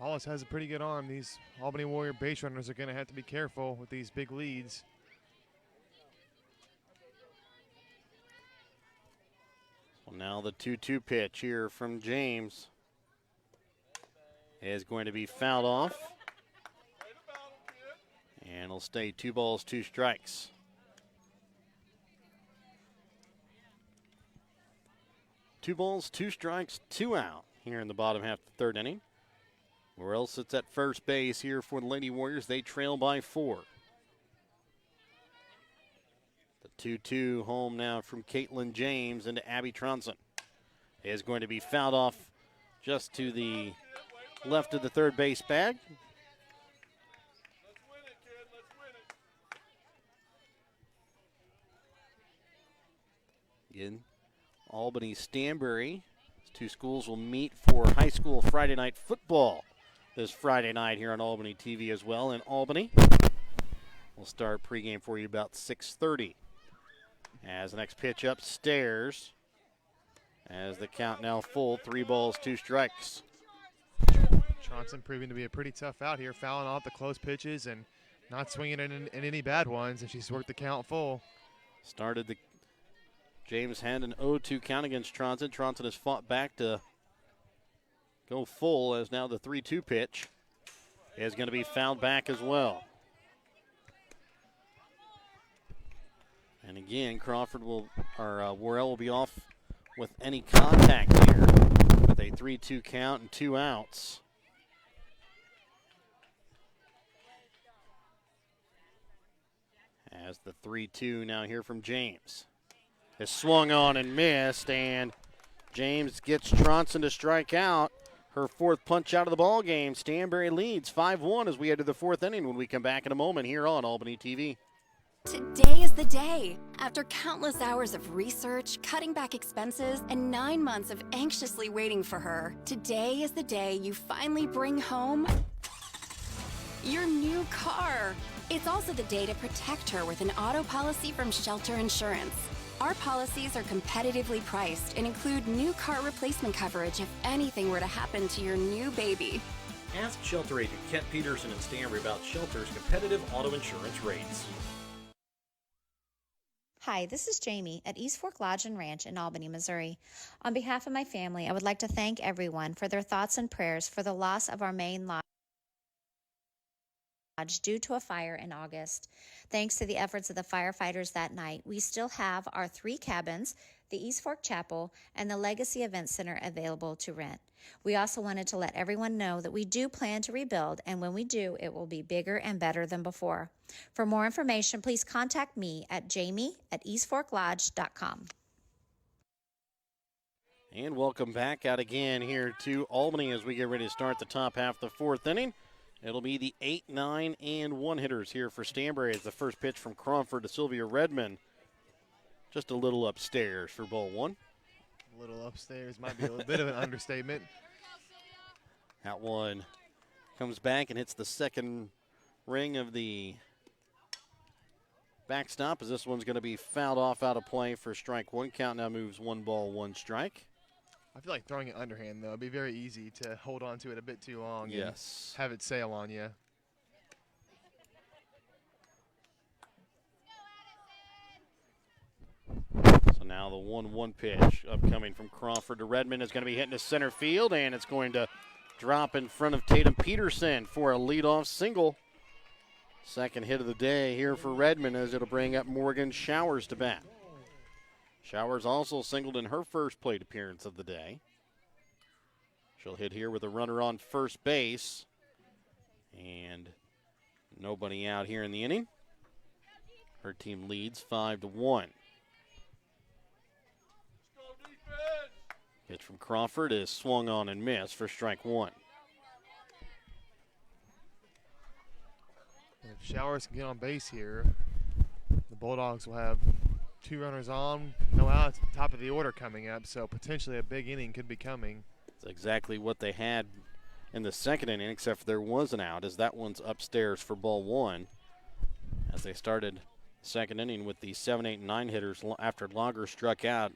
Hollis has a pretty good arm. These Albany Warrior base runners are going to have to be careful with these big leads. Well, now the 2-2 pitch here from James is going to be fouled off. And it'll stay 2 balls, 2 strikes. Two balls, 2 strikes, 2 out here in the bottom half of the third inning. Worrell sits at first base here for the Lady Warriors. They trail by 4. The 2-2 home now from Caitlin James into Abby Tronson. Is going to be fouled off just to the left of the third base bag. Again, Albany Stanberry. Two schools will meet for high school Friday night football this Friday night here on Albany TV as well in Albany. We'll start pregame for you about 6:30. As the next pitch upstairs, as the count now full, 3 balls, 2 strikes. Tronson proving to be a pretty tough out here, fouling off the close pitches and not swinging in any bad ones, and she's worked the count full. Started the James had an 0-2 count against Tronson. Tronson has fought back to go full, as now the 3-2 pitch is going to be fouled back as well. And again, Worrell will be off with any contact here with a 3-2 count and 2 outs. As the 3-2 now here from James is swung on and missed, and James gets Tronson to strike out. Her 4th punch out of the ball game. Stanberry leads 5-1 as we head to the 4th inning when we come back in a moment here on Albany TV. Today is the day. After countless hours of research, cutting back expenses, and 9 months of anxiously waiting for her, today is the day you finally bring home your new car. It's also the day to protect her with an auto policy from Shelter Insurance. Our policies are competitively priced and include new car replacement coverage if anything were to happen to your new baby. Ask Shelter agent Kent Peterson and Stanberry about Shelter's competitive auto insurance rates. Hi, this is Jamie at East Fork Lodge and Ranch in Albany, Missouri. On behalf of my family, I would like to thank everyone for their thoughts and prayers for the loss of our main lodge due to a fire in August. Thanks to the efforts of the firefighters that night, we still have our 3 cabins, the East Fork Chapel, and the Legacy Event Center available to rent. We also wanted to let everyone know that we do plan to rebuild, and when we do, it will be bigger and better than before. For more information, please contact me at jamie@eastforklodge.com. And welcome back out again here to Albany as we get ready to start the top half of the 4th inning. It'll be the 8, 9, and 1 hitters here for Stanberry as the first pitch from Crawford to Sylvia Redmond. Just a little upstairs for ball 1. A little upstairs might be a little bit of an understatement. That one comes back and hits the second ring of the backstop as this one's going to be fouled off out of play for strike 1. Count now moves 1 ball, 1 strike. I feel like throwing it underhand, though. It'd be very easy to hold on to it a bit too long yes. and have it sail on you. So now the 1-1 pitch upcoming from Crawford to Redmond is going to be hitting to center field, and it's going to drop in front of Tatum Peterson for a leadoff single. Second hit of the day here for Redmond as it'll bring up Morgan Showers to bat. Showers also singled in her first plate appearance of the day. She'll hit here with a runner on first base. And nobody out here in the inning. Her team leads 5-1. Pitch from Crawford is swung on and missed for strike 1. If Showers can get on base here, the Bulldogs will have 2 runners on, no outs, top of the order coming up, so potentially a big inning could be coming. It's exactly what they had in the second inning, except for there was an out, as that one's upstairs for ball 1. As they started second inning with the 7, 8, and 9 hitters after Lager struck out,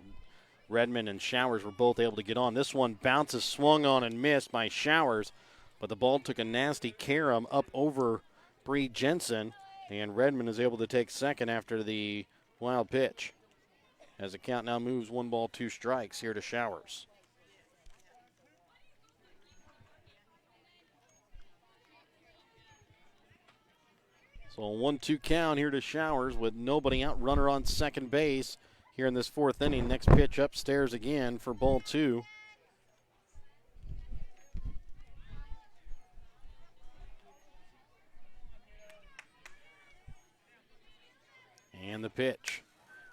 Redmond and Showers were both able to get on. This one bounces, swung on and missed by Showers, but the ball took a nasty carom up over Bree Jensen, and Redmond is able to take second after the wild pitch. As the count now moves 1 ball, 2 strikes here to Showers. So a 1-2 count here to Showers with nobody out, runner on second base here in this 4th inning. Next pitch upstairs again for ball 2. And the pitch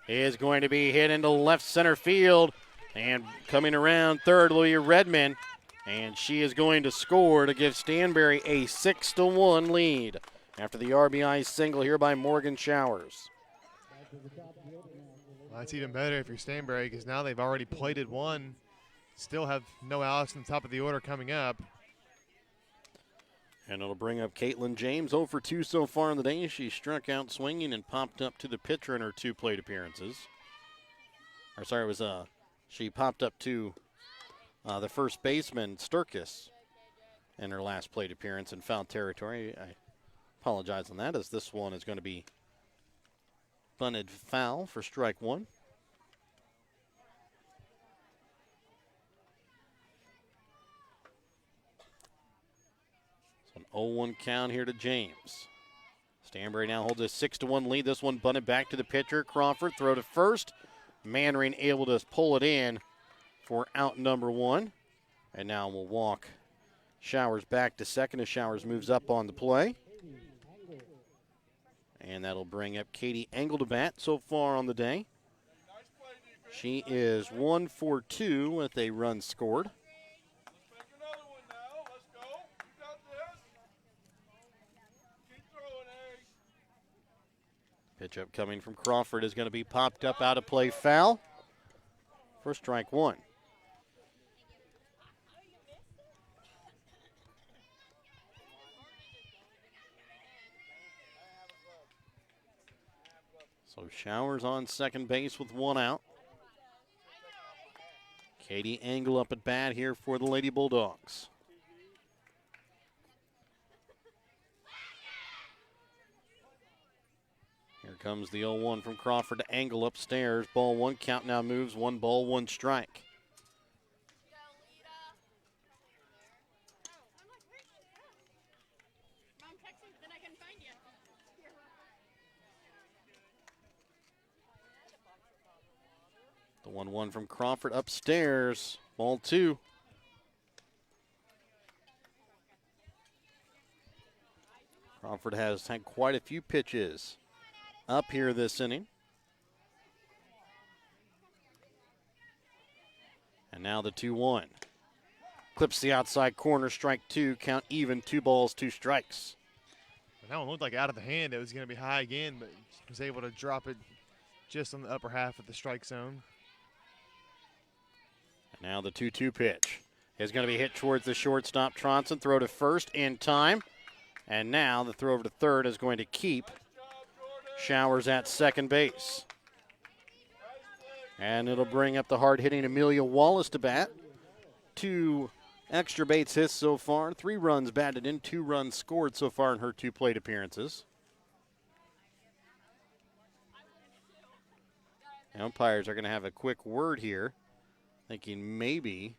is going to be hit into left center field. And coming around third will be Redmond. And she is going to score to give Stanberry a 6-1 lead after the RBI single here by Morgan Showers. Well, that's even better if you're Stanberry, because now they've already plated one. Still have no outs in the top of the order coming up. And it'll bring up Caitlin James, 0 for 2 so far in the day. She struck out swinging and popped up to the pitcher in her 2 plate appearances. She popped up to the first baseman, Sturkis, in her last plate appearance in foul territory. I apologize on that, as this one is going to be bunted foul for strike 1. So an 0-1 count here to James. Stanberry now holds a 6-1 lead. This one bunted back to the pitcher. Crawford throw to first. Mannering able to pull it in for out number 1. And now we'll walk Showers back to second as Showers moves up on the play. And that'll bring up Katie Engel to bat so far on the day. She is 1 for 2 with a run scored. Pitch up coming from Crawford is going to be popped up out of play, foul for strike 1. So Showers on second base with 1 out. Katie Engel up at bat here for the Lady Bulldogs. Here comes the 0-1 from Crawford to Engel upstairs. Ball 1, count now moves. 1 ball, 1 strike. The 1-1 from Crawford upstairs. Ball 2. Crawford has had quite a few pitches up here this inning. And now the 2-1. Clips the outside corner, strike 2, count even, 2 balls, 2 strikes. That one looked like out of the hand. It was going to be high again, but was able to drop it just on the upper half of the strike zone. And now the 2-2 pitch is going to be hit towards the shortstop, Tronson. Throw to first in time. And now the throw over to third is going to keep Showers at second base. And it'll bring up the hard-hitting Amelia Wallace to bat. 2 extra base hits so far. 3 runs batted in, 2 runs scored so far in her 2 plate appearances. The umpires are going to have a quick word here, thinking maybe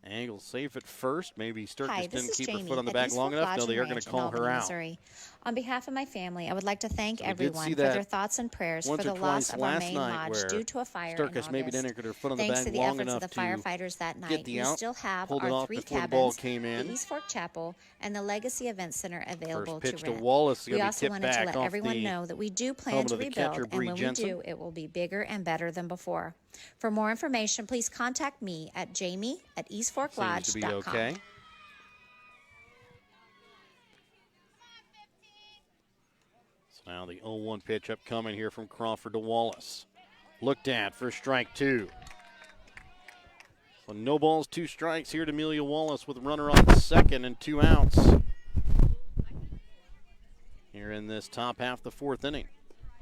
Engel safe at first. Maybe Sturkis didn't keep her foot on the bag long enough. No, they are going to call her out. Missouri. On behalf of my family, I would like to thank everyone for their thoughts and prayers for the loss of our main lodge due to a fire in August. Maybe didn't get her foot on the Thanks bag to the long efforts enough of the firefighters that night, we still have Pulled our 3 cabins, the East Fork Chapel, and the Legacy Event Center available First pitch to rent. to Wallace, We also wanted to let everyone know that we do plan to rebuild, and when we do, it will be bigger and better than before. For more information, please contact me at jamie@eastforklodge.com. Seems to be okay. So now the 0-1 pitch upcoming here from Crawford to Wallace. Looked at for strike 2. So no balls, 2 strikes here to Amelia Wallace with a runner on second and 2 outs. Here in this top half of the 4th inning.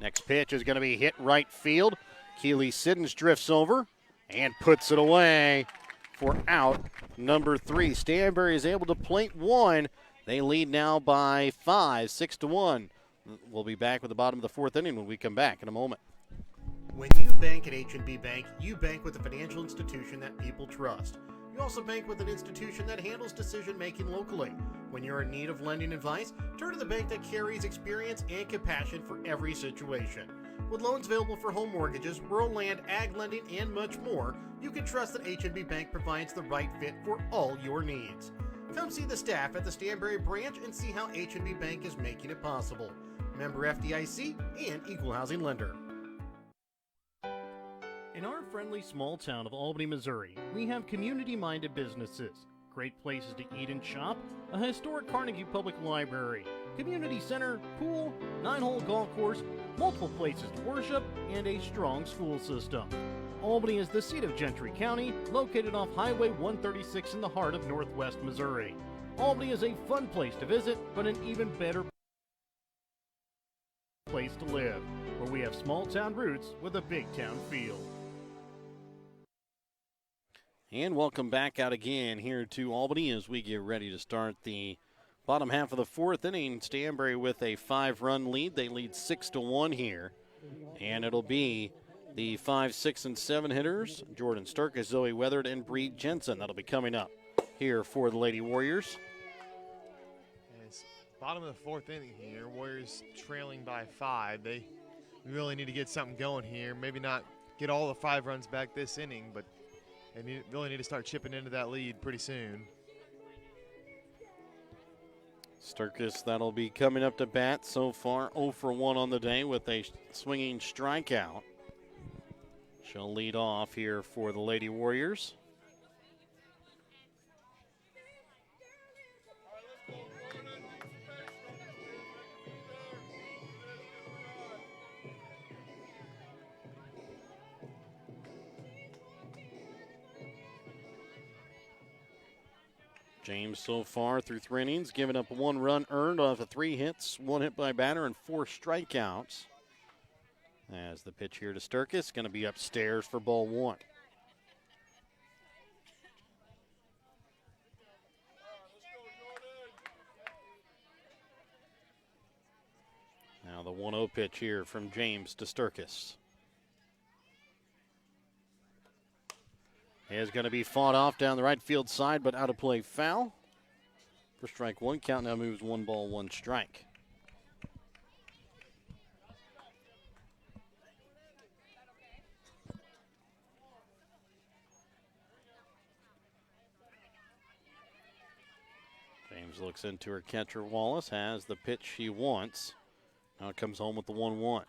Next pitch is going to be hit right field. Keely Siddons drifts over and puts it away for out number 3. Stanberry is able to plate 1. They lead now by 5, 6-1. We'll be back with the bottom of the 4th inning when we come back in a moment. When you bank at H&B Bank, you bank with a financial institution that people trust. You also bank with an institution that handles decision-making locally. When you're in need of lending advice, turn to the bank that carries experience and compassion for every situation. With loans available for home mortgages, rural land, ag lending, and much more, you can trust that H&B Bank provides the right fit for all your needs. Come see the staff at the Stanberry branch and see how H&B Bank is making it possible. Member FDIC and equal housing lender. In our friendly small town of Albany, Missouri, we have community-minded businesses, great places to eat and shop, a historic Carnegie Public Library, community center, pool, 9-hole golf course, multiple places to worship, and a strong school system. Albany is the seat of Gentry County, located off Highway 136 in the heart of Northwest Missouri. Albany is a fun place to visit, but an even better place to live, where we have small town roots with a big town feel. And welcome back out again here to Albany as we get ready to start the bottom half of the fourth inning. Stanberry with a 5-run lead. They lead 6-1 here. And it'll be the 5, 6, and 7 hitters, Jordan Sturkis, Zoe Weathered, and Bree Jensen. That'll be coming up here for the Lady Warriors. It's bottom of the fourth inning here. Warriors trailing by 5. They really need to get something going here. Maybe not get all the 5 runs back this inning, but they really need to start chipping into that lead pretty soon. Sturkis, that'll be coming up to bat. So far 0 for 1 on the day with a swinging strikeout. She'll lead off here for the Lady Warriors. James so far through 3 innings, giving up 1 run earned off of 3 hits, 1 hit by batter, and 4 strikeouts. As the pitch here to Sturkis, going to be upstairs for ball 1. Now the 1-0 pitch here from James to Sturkis. Is going to be fought off down the right field side, but out of play foul. For strike 1, count now moves 1 ball, 1 strike. James looks into her catcher. Wallace has the pitch he wants. Now it comes home with the 1-1.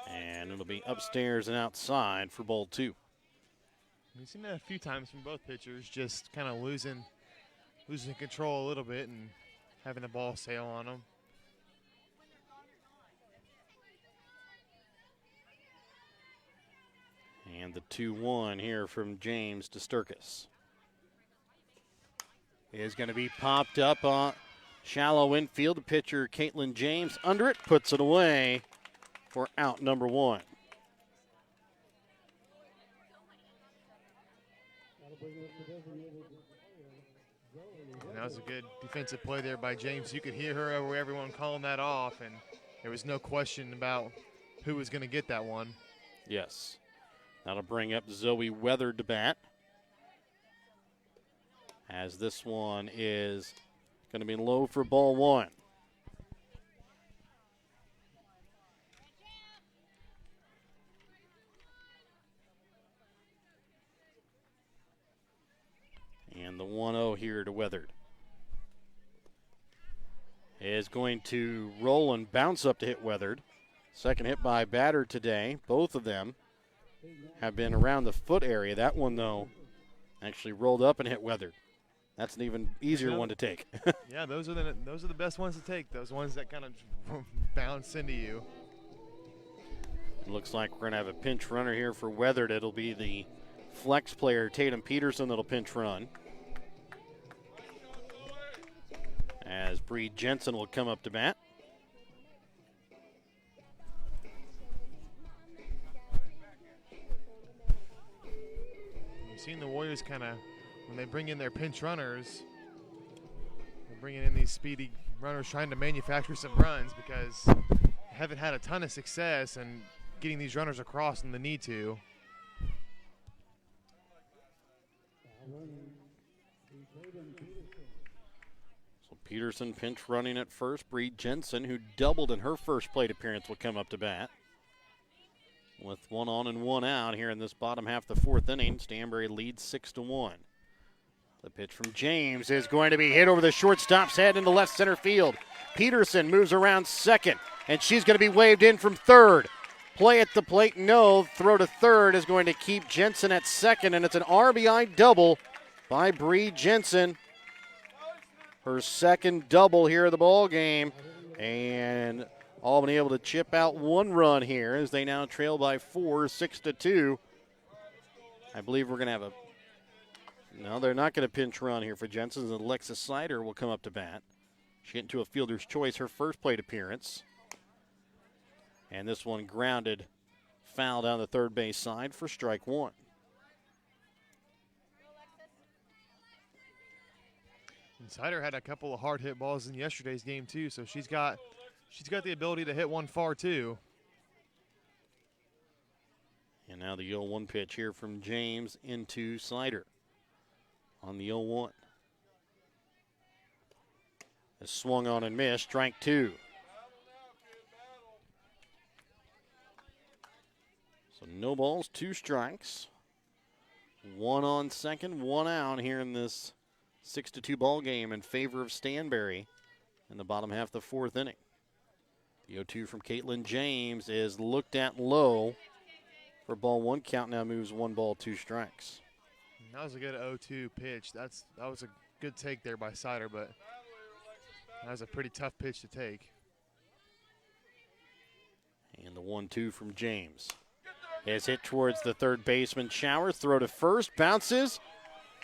And it'll be upstairs and outside for ball 2. We've seen that a few times from both pitchers, just kind of losing control a little bit and having the ball sail on them. And the 2-1 here from James to Sturkis is going to be popped up on shallow infield. The pitcher, Caitlin James, under it, puts it away for out number 1. And that was a good defensive play there by James. You could hear her over everyone calling that off, and there was no question about who was going to get that one. Yes. That'll bring up Zoe Weathered to bat, as this one is going to be low for ball 1. And the 1-0 here to Weathered is going to roll and bounce up to hit Weathered. Second hit by batter today. Both of them have been around the foot area. That one, though, actually rolled up and hit Weathered. That's an even easier one to take. Yeah, those are the best ones to take. Those ones that kind of bounce into you. It looks like we're going to have a pinch runner here for Weathered. It'll be the flex player, Tatum Peterson, that'll pinch run. As Bree Jensen will come up to bat. You've seen the Warriors kind of, when they bring in their pinch runners, they're bringing in these speedy runners trying to manufacture some runs because they haven't had a ton of success in getting these runners across and the need to. So Peterson pinch running at first. Bree Jensen, who doubled in her first plate appearance, will come up to bat. With 1 on and 1 out here in this bottom half of the fourth inning, Stanberry leads 6-1. The pitch from James is going to be hit over the shortstop's head into left center field. Peterson moves around second, and she's going to be waved in from third. Play at the plate, no. Throw to third is going to keep Jensen at second, and it's an RBI double by Bree Jensen. Her second double here of the ball game. And Albany able to chip out one run here as they now trail by 4, 6-2. I believe we're going to have a... No, they're not going to pinch run here for Jensen. Alexis Sider will come up to bat. She get into a fielder's choice, her first plate appearance. And this one grounded, foul down the third base side for strike one. And Sider had a couple of hard hit balls in yesterday's game too, so she's got the ability to hit one far too. And now the 0-1 pitch here from James into Sider on the 0-1. Is swung on and missed, strike two. So no balls, 2 strikes. 1 on second, 1 out here in this 6-2 ball game in favor of Stanberry in the bottom half of the 4th inning. The 0-2 from Caitlin James is looked at low for ball 1 count. Now moves 1 ball, 2 strikes. That was a good 0-2 pitch. That was a good take there by Sider, but that was a pretty tough pitch to take. And the 1-2 from James is hit towards the third baseman. Showers, throw to first, bounces,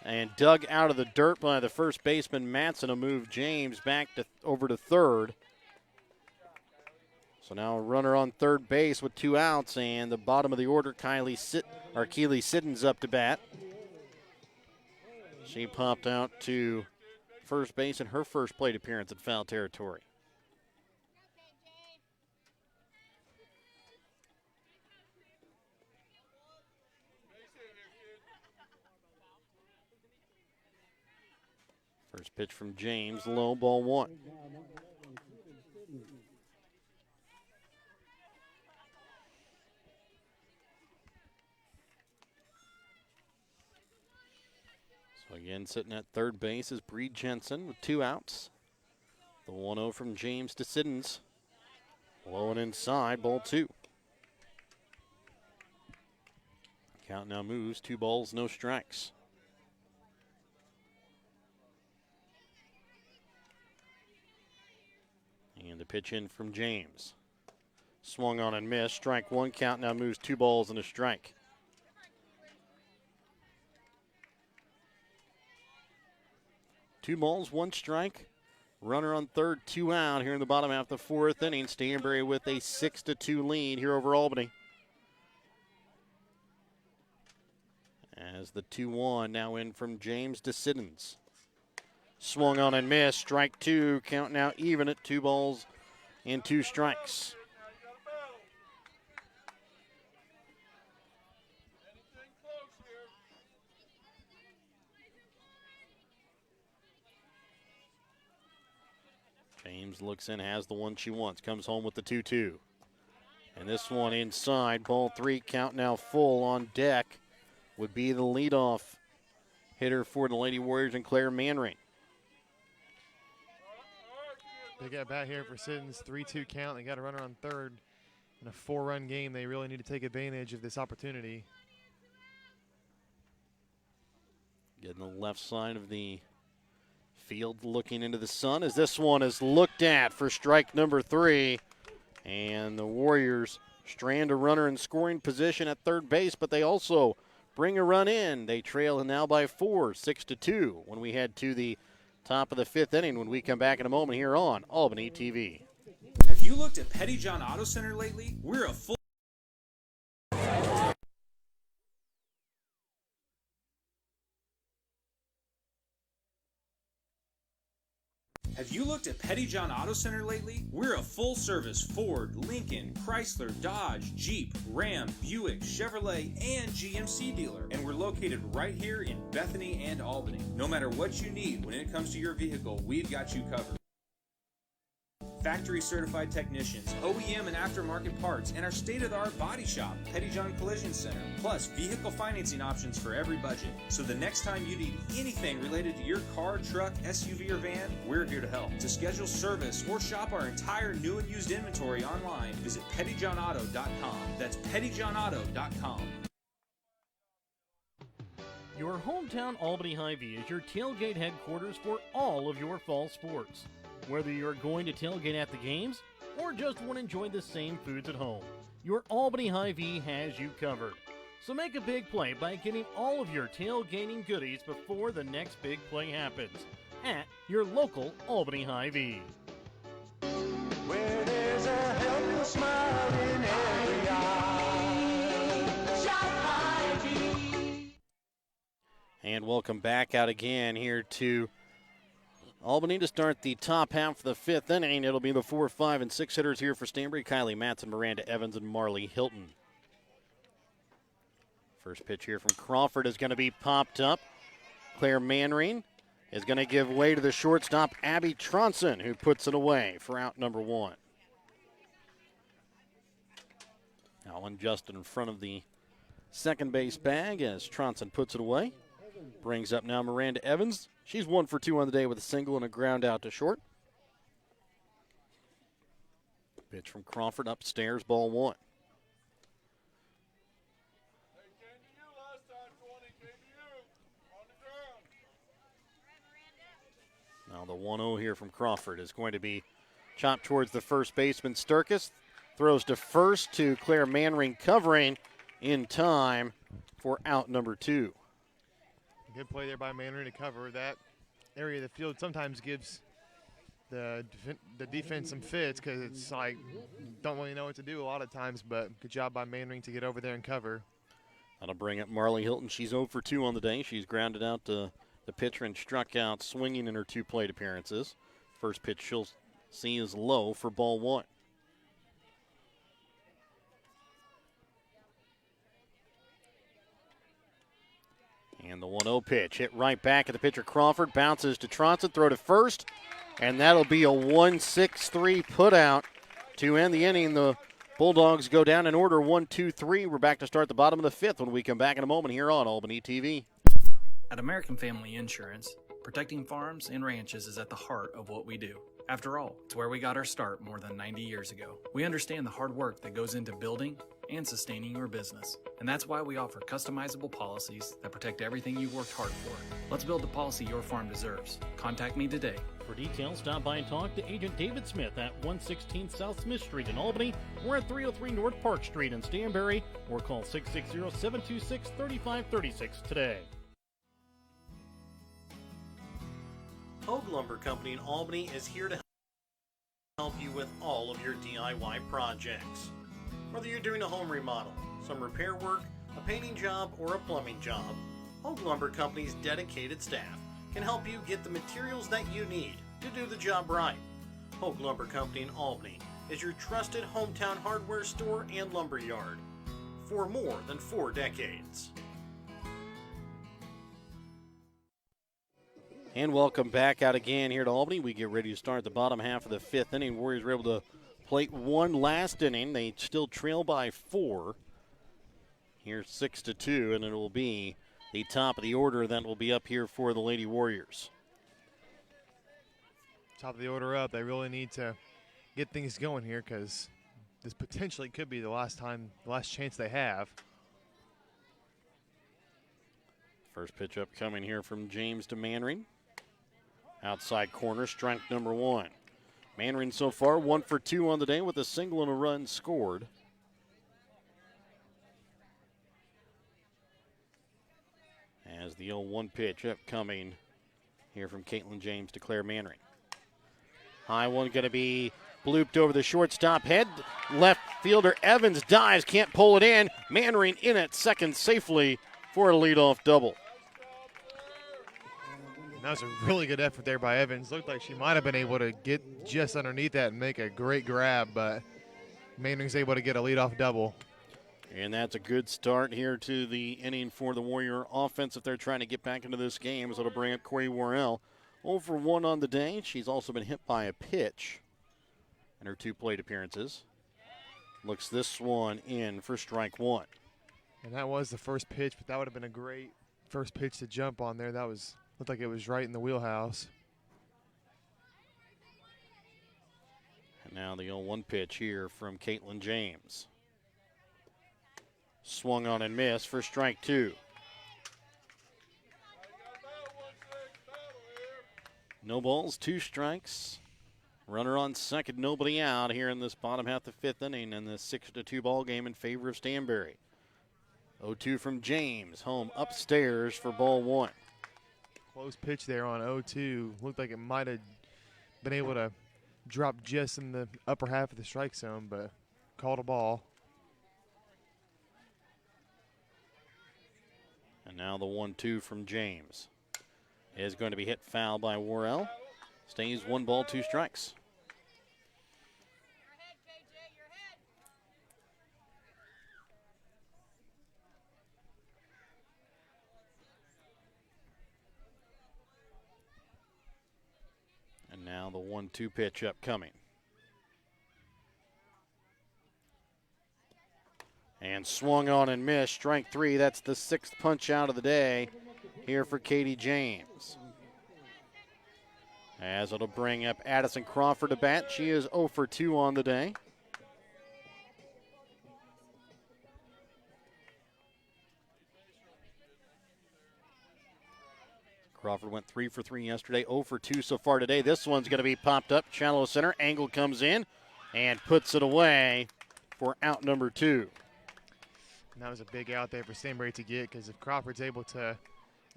and dug out of the dirt by the first baseman. Matson will move James back over to third. So now a runner on third base with 2 outs, and the bottom of the order, Keely Siddons up to bat. She popped out to first base in her first plate appearance at foul territory. First pitch from James, low, ball 1. So again, sitting at third base is Bree Jensen with 2 outs. The 1-0 from James to Siddons. Low and inside, ball 2. Count now moves, 2 balls, no strikes. And the pitch in from James. Swung on and missed. Strike 1, count now moves 2 balls and a strike. Two balls, 1 strike. Runner on third, 2 out here in the bottom half of the 4th inning. Stanberry with a 6-2 lead here over Albany. As the 2-1 now in from James to Siddons. Swung on and missed. Strike 2. Count now even at 2 balls and 2 strikes. James looks in, has the one she wants. Comes home with the 2-2. And this one inside. Ball 3. Count now full on deck. Would be the leadoff hitter for the Lady Warriors and Claire Manring. Big at bat here for Siddons. 3-2 count. They got a runner on third. In a 4-run game, they really need to take advantage of this opportunity. Getting the left side of the field, looking into the sun as this one is looked at for strike number 3. And the Warriors strand a runner in scoring position at third base, but they also bring a run in. They trail now by 4, 6-2 when we head to the top of the 5th inning when we come back in a moment here on Albany TV. Have you looked at Petty John Auto Center lately? We're a full... Have you looked at Petty John Auto Center lately? We're a full-service Ford, Lincoln, Chrysler, Dodge, Jeep, Ram, Buick, Chevrolet, and GMC dealer. And we're located right here in Bethany and Albany. No matter what you need when it comes to your vehicle, we've got you covered. Factory certified technicians, OEM and aftermarket parts, and our state-of-the-art body shop, Petty John Collision Center, plus vehicle financing options for every budget. So the next time you need anything related to your car, truck, SUV, or van, we're here to help. To schedule service or shop our entire new and used inventory online, visit pettyjohnauto.com. That's pettyjohnauto.com. Your hometown Albany Hy-Vee is your tailgate headquarters for all of your fall sports. Whether you're going to tailgate at the games or just want to enjoy the same foods at home, your Albany Hy-Vee has you covered. So make a big play by getting all of your tailgating goodies before the next big play happens at your local Albany Hy-Vee. Where there's a helpless smile in every eye. Shop Hy-Vee. And welcome back out again here to Albany to start the top half of the fifth inning. It'll be the 4, 5, and 6 hitters here for Stanbury. Kylie Matson, Miranda Evans, and Marley Hilton. First pitch here from Crawford is going to be popped up. Claire Manring is going to give way to the shortstop, Abby Tronson, who puts it away for out number 1. That one just in front of the second base bag as Tronson puts it away. Brings up now Miranda Evans. She's 1 for 2 on the day with a single and a ground out to short. Pitch from Crawford upstairs, ball 1. Now the 1-0 here from Crawford is going to be chopped towards the first baseman, Sturkis. Throws to first to Claire Manring, covering in time for out number 2. Good play there by Manring to cover. That area of the field sometimes gives the defense some fits because it's like don't really know what to do a lot of times, but good job by Manring to get over there and cover. That'll bring up Marley Hilton. She's 0 for 2 on the day. She's grounded out the pitcher and struck out swinging in her 2 plate appearances. First pitch she'll see is low for ball 1. And the 1-0 pitch hit right back at the pitcher Crawford. Bounces to Tronson, throw to first. And that'll be a 1-6-3 putout to end the inning. The Bulldogs go down in order 1-2-3. We're back to start the bottom of the 5th when we come back in a moment here on Albany TV. At American Family Insurance, protecting farms and ranches is at the heart of what we do. After all, it's where we got our start more than 90 years ago. We understand the hard work that goes into building and sustaining your business. And that's why we offer customizable policies that protect everything you've worked hard for. Let's build the policy your farm deserves. Contact me today. For details, stop by and talk to Agent David Smith at 116 South Smith Street in Albany or at 303 North Park Street in Stanbury, or call 660-726-3536 today. Hogue Lumber Company in Albany is here to help you with all of your DIY projects. Whether you're doing a home remodel, some repair work, a painting job, or a plumbing job, Hogue Lumber Company's dedicated staff can help you get the materials that you need to do the job right. Hogue Lumber Company in Albany is your trusted hometown hardware store and lumber yard for more than 4 decades. And welcome back out again here to Albany. We get ready to start the bottom half of the 5th inning. Warriors were able to plate one last inning. They still trail by 4. Here 6-2, and it will be the top of the order that will be up here for the Lady Warriors. Top of the order up. They really need to get things going here because this potentially could be the last chance they have. First pitch up coming here from James to Manring. Outside corner, strike number 1. Manring so far 1 for 2 on the day with a single and a run scored. As the 0-1 pitch upcoming here from Caitlin James to Claire Manring. High one going to be blooped over the shortstop head. Left fielder Evans dives, can't pull it in. Manring in at second safely for a leadoff double. That was a really good effort there by Evans. Looked like she might have been able to get just underneath that and make a great grab, but Manring's able to get a leadoff double. And that's a good start here to the inning for the Warrior offense if they're trying to get back into this game. So it'll bring up Corey Worrell. 0 for 1 on the day. She's also been hit by a pitch in her 2 plate appearances. Looks this one in for strike 1. And that was the first pitch, but that would have been a great first pitch to jump on there. That was looked like it was right in the wheelhouse. And now the 0-1 pitch here from Caitlin James. Swung on and missed for strike 2. No balls, 2 strikes. Runner on second, nobody out here in this bottom half of the 5th inning, and the 6-2 ball game in favor of Stanberry. 0-2 from James, home upstairs for ball 1. Close pitch there on 0-2. Looked like it might have been able to drop just in the upper half of the strike zone, but called a ball. And now the 1-2 from James is going to be hit foul by Worrell. Stays 1 ball, 2 strikes. And now the 1-2 pitch upcoming. And swung on and missed. Strike 3. That's the 6th punch out of the day here for Katie James. As it'll bring up Addison Crawford to bat. She is 0 for 2 on the day. Crawford went 3 for 3 yesterday, 0 for 2 so far today. This one's going to be popped up, shallow center. Angle comes in and puts it away for out number 2. And that was a big out there for Stanberry to get, because if Crawford's able to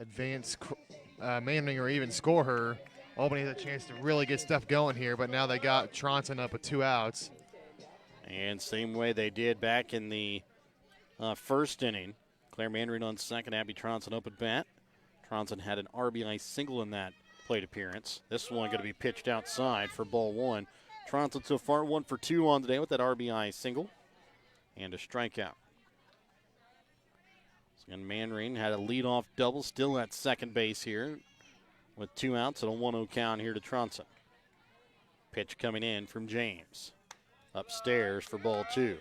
advance Manning or even score her, Albany has a chance to really get stuff going here, but now they got Tronson up with 2 outs. And same way they did back in the first inning. Claire Mandarin on second, Abby Tronson up at bat. Tronson had an RBI single in that plate appearance. This one going to be pitched outside for ball 1. Tronson so far 1 for 2 on the day with that RBI single and a strikeout. So again, Mandarin had a leadoff double, still at second base here with 2 outs and a 1-0 count here to Tronson. Pitch coming in from James. Upstairs for ball 2.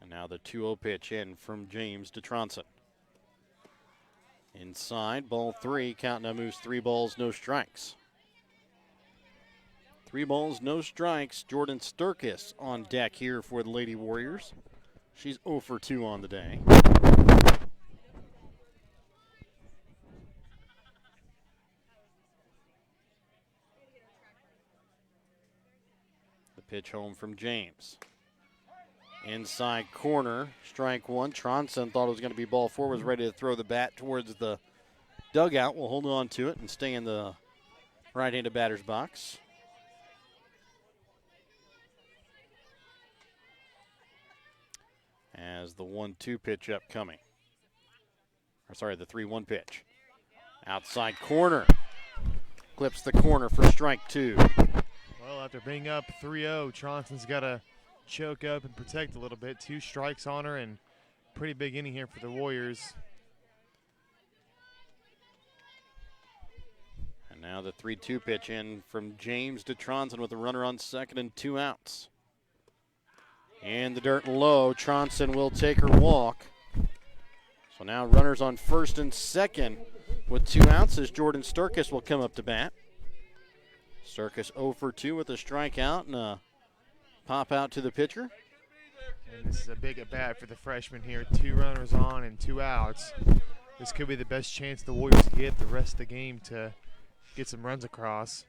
And now the 2-0 pitch in from James to Tronson. Inside, ball 3. Count now moves 3 balls, no strikes. 3 balls, no strikes. Jordan Sturkis on deck here for the Lady Warriors. She's 0 for 2 on the day. The pitch home from James. Inside corner, strike 1. Tronson thought it was going to be ball 4, was ready to throw the bat towards the dugout. Will hold on to it and stay in the right-handed batter's box. As the 1-2 pitch upcoming. Or sorry, the 3-1 pitch. Outside corner. Clips the corner for strike 2. Well, after being up 3-0, Tronson's got to choke up and protect a little bit. 2 strikes on her, and pretty big inning here for the Warriors. And now the 3-2 pitch in from James to Tronson with a runner on second and 2 outs. And the dirt low. Tronson will take her walk. So now runners on first and second with 2 outs as Jordan Sturkis will come up to bat. Sturkis 0 for 2 with a strikeout and a pop out to the pitcher. And this is a big at-bat for the freshman here. 2 runners on and 2 outs. This could be the best chance the Warriors get the rest of the game to get some runs across.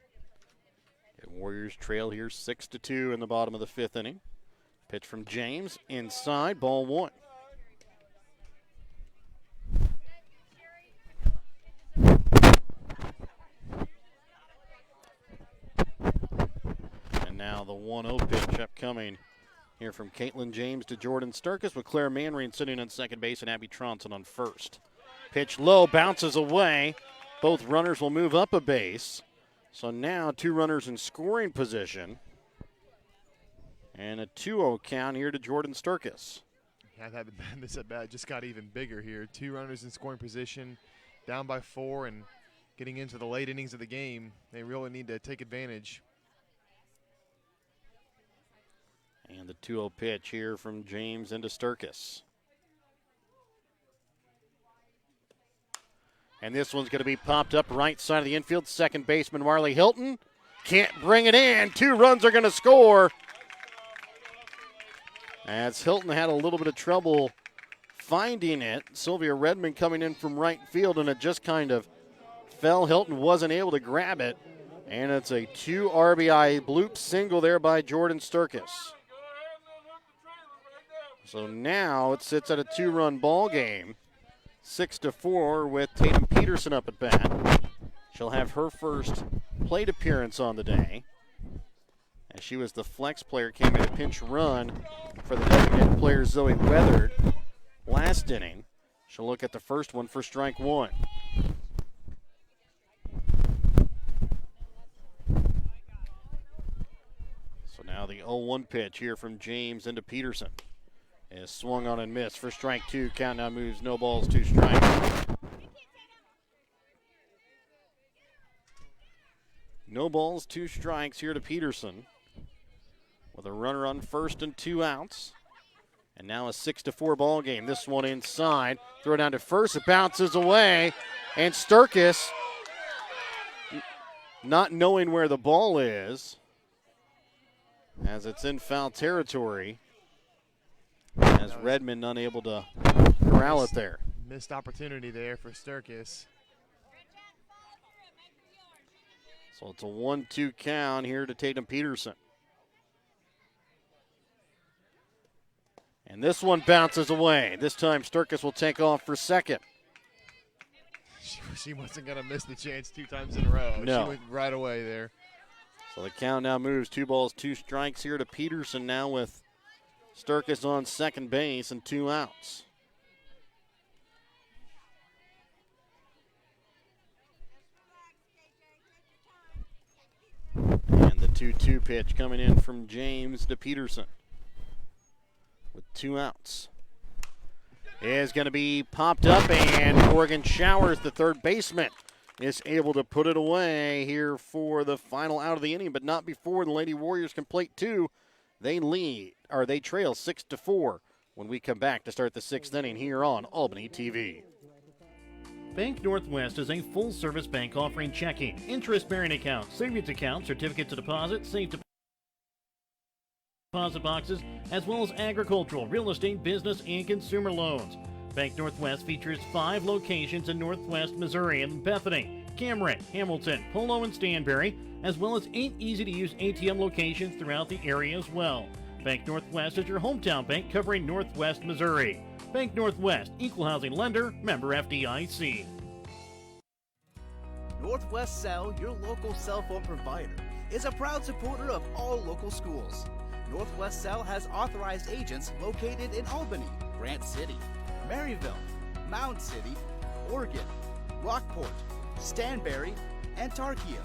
The Warriors trail here 6-2 in the bottom of the 5th inning. Pitch from James, inside, ball 1. And now the 1-0 pitch upcoming here from Caitlin James to Jordan Sturkis with Claire Manring sitting on second base and Abby Tronson on first. Pitch low, bounces away. Both runners will move up a base. So now 2 runners in scoring position. And a 2-0 count here to Jordan Sturkis. Yeah, this at-bat just got even bigger here. 2 runners in scoring position, down by 4, and getting into the late innings of the game. They really need to take advantage. And the 2-0 pitch here from James into Sturkis. And this one's going to be popped up right side of the infield. Second baseman Marley Hilton can't bring it in. 2 runs are going to score. As Hilton had a little bit of trouble finding it. Sylvia Redmond coming in from right field, and it just kind of fell. Hilton wasn't able to grab it. And it's a 2 RBI bloop single there by Jordan Sturkis. So now it sits at a 2-run ball game. 6-4 with Tatum Peterson up at bat. She'll have her first plate appearance on the day. As she was the flex player, came in a pinch run for the designated player Zoe Weathered last inning. She'll look at the first one for strike 1. So now the 0-1 pitch here from James into Peterson is swung on and missed for strike 2. Count now moves, no balls, 2 strikes. No balls, 2 strikes here to Peterson with a runner on first and 2 outs. And now a 6-4 ball game. This one inside. Throw down to first. It bounces away. And Sturkis, not knowing where the ball is, as it's in foul territory, as Redmond unable to corral it there. Missed opportunity there for Sturkis. So it's a 1-2 count here to Tatum Peterson. And this one bounces away. This time Sturkis will take off for second. She wasn't going to miss the chance 2 times in a row. No. She went right away there. So the count now moves 2 balls, 2 strikes here to Peterson now with Sturkis on second base and 2 outs. And the 2-2 pitch coming in from James to Peterson with 2 outs. Is going to be popped up, and Morgan Showers, the third baseman, is able to put it away here for the final out of the inning, but not before the Lady Warriors complete 2. They trail 6-4 when we come back to start the 6th inning here on Albany TV. Bank Northwest is a full-service bank offering checking, interest-bearing accounts, savings accounts, certificate to deposit, safe deposit boxes, as well as agricultural, real estate, business, and consumer loans. Bank Northwest features 5 locations in Northwest Missouri in Bethany, Cameron, Hamilton, Polo, and Stanberry, as well as 8 easy-to-use ATM locations throughout the area as well. Bank Northwest is your hometown bank covering Northwest Missouri. Bank Northwest, equal housing lender, member FDIC. Northwest Cell, your local cell phone provider, is a proud supporter of all local schools. Northwest Cell has authorized agents located in Albany, Grant City, Maryville, Mound City, Oregon, Rockport, Stanberry, and Tarkio.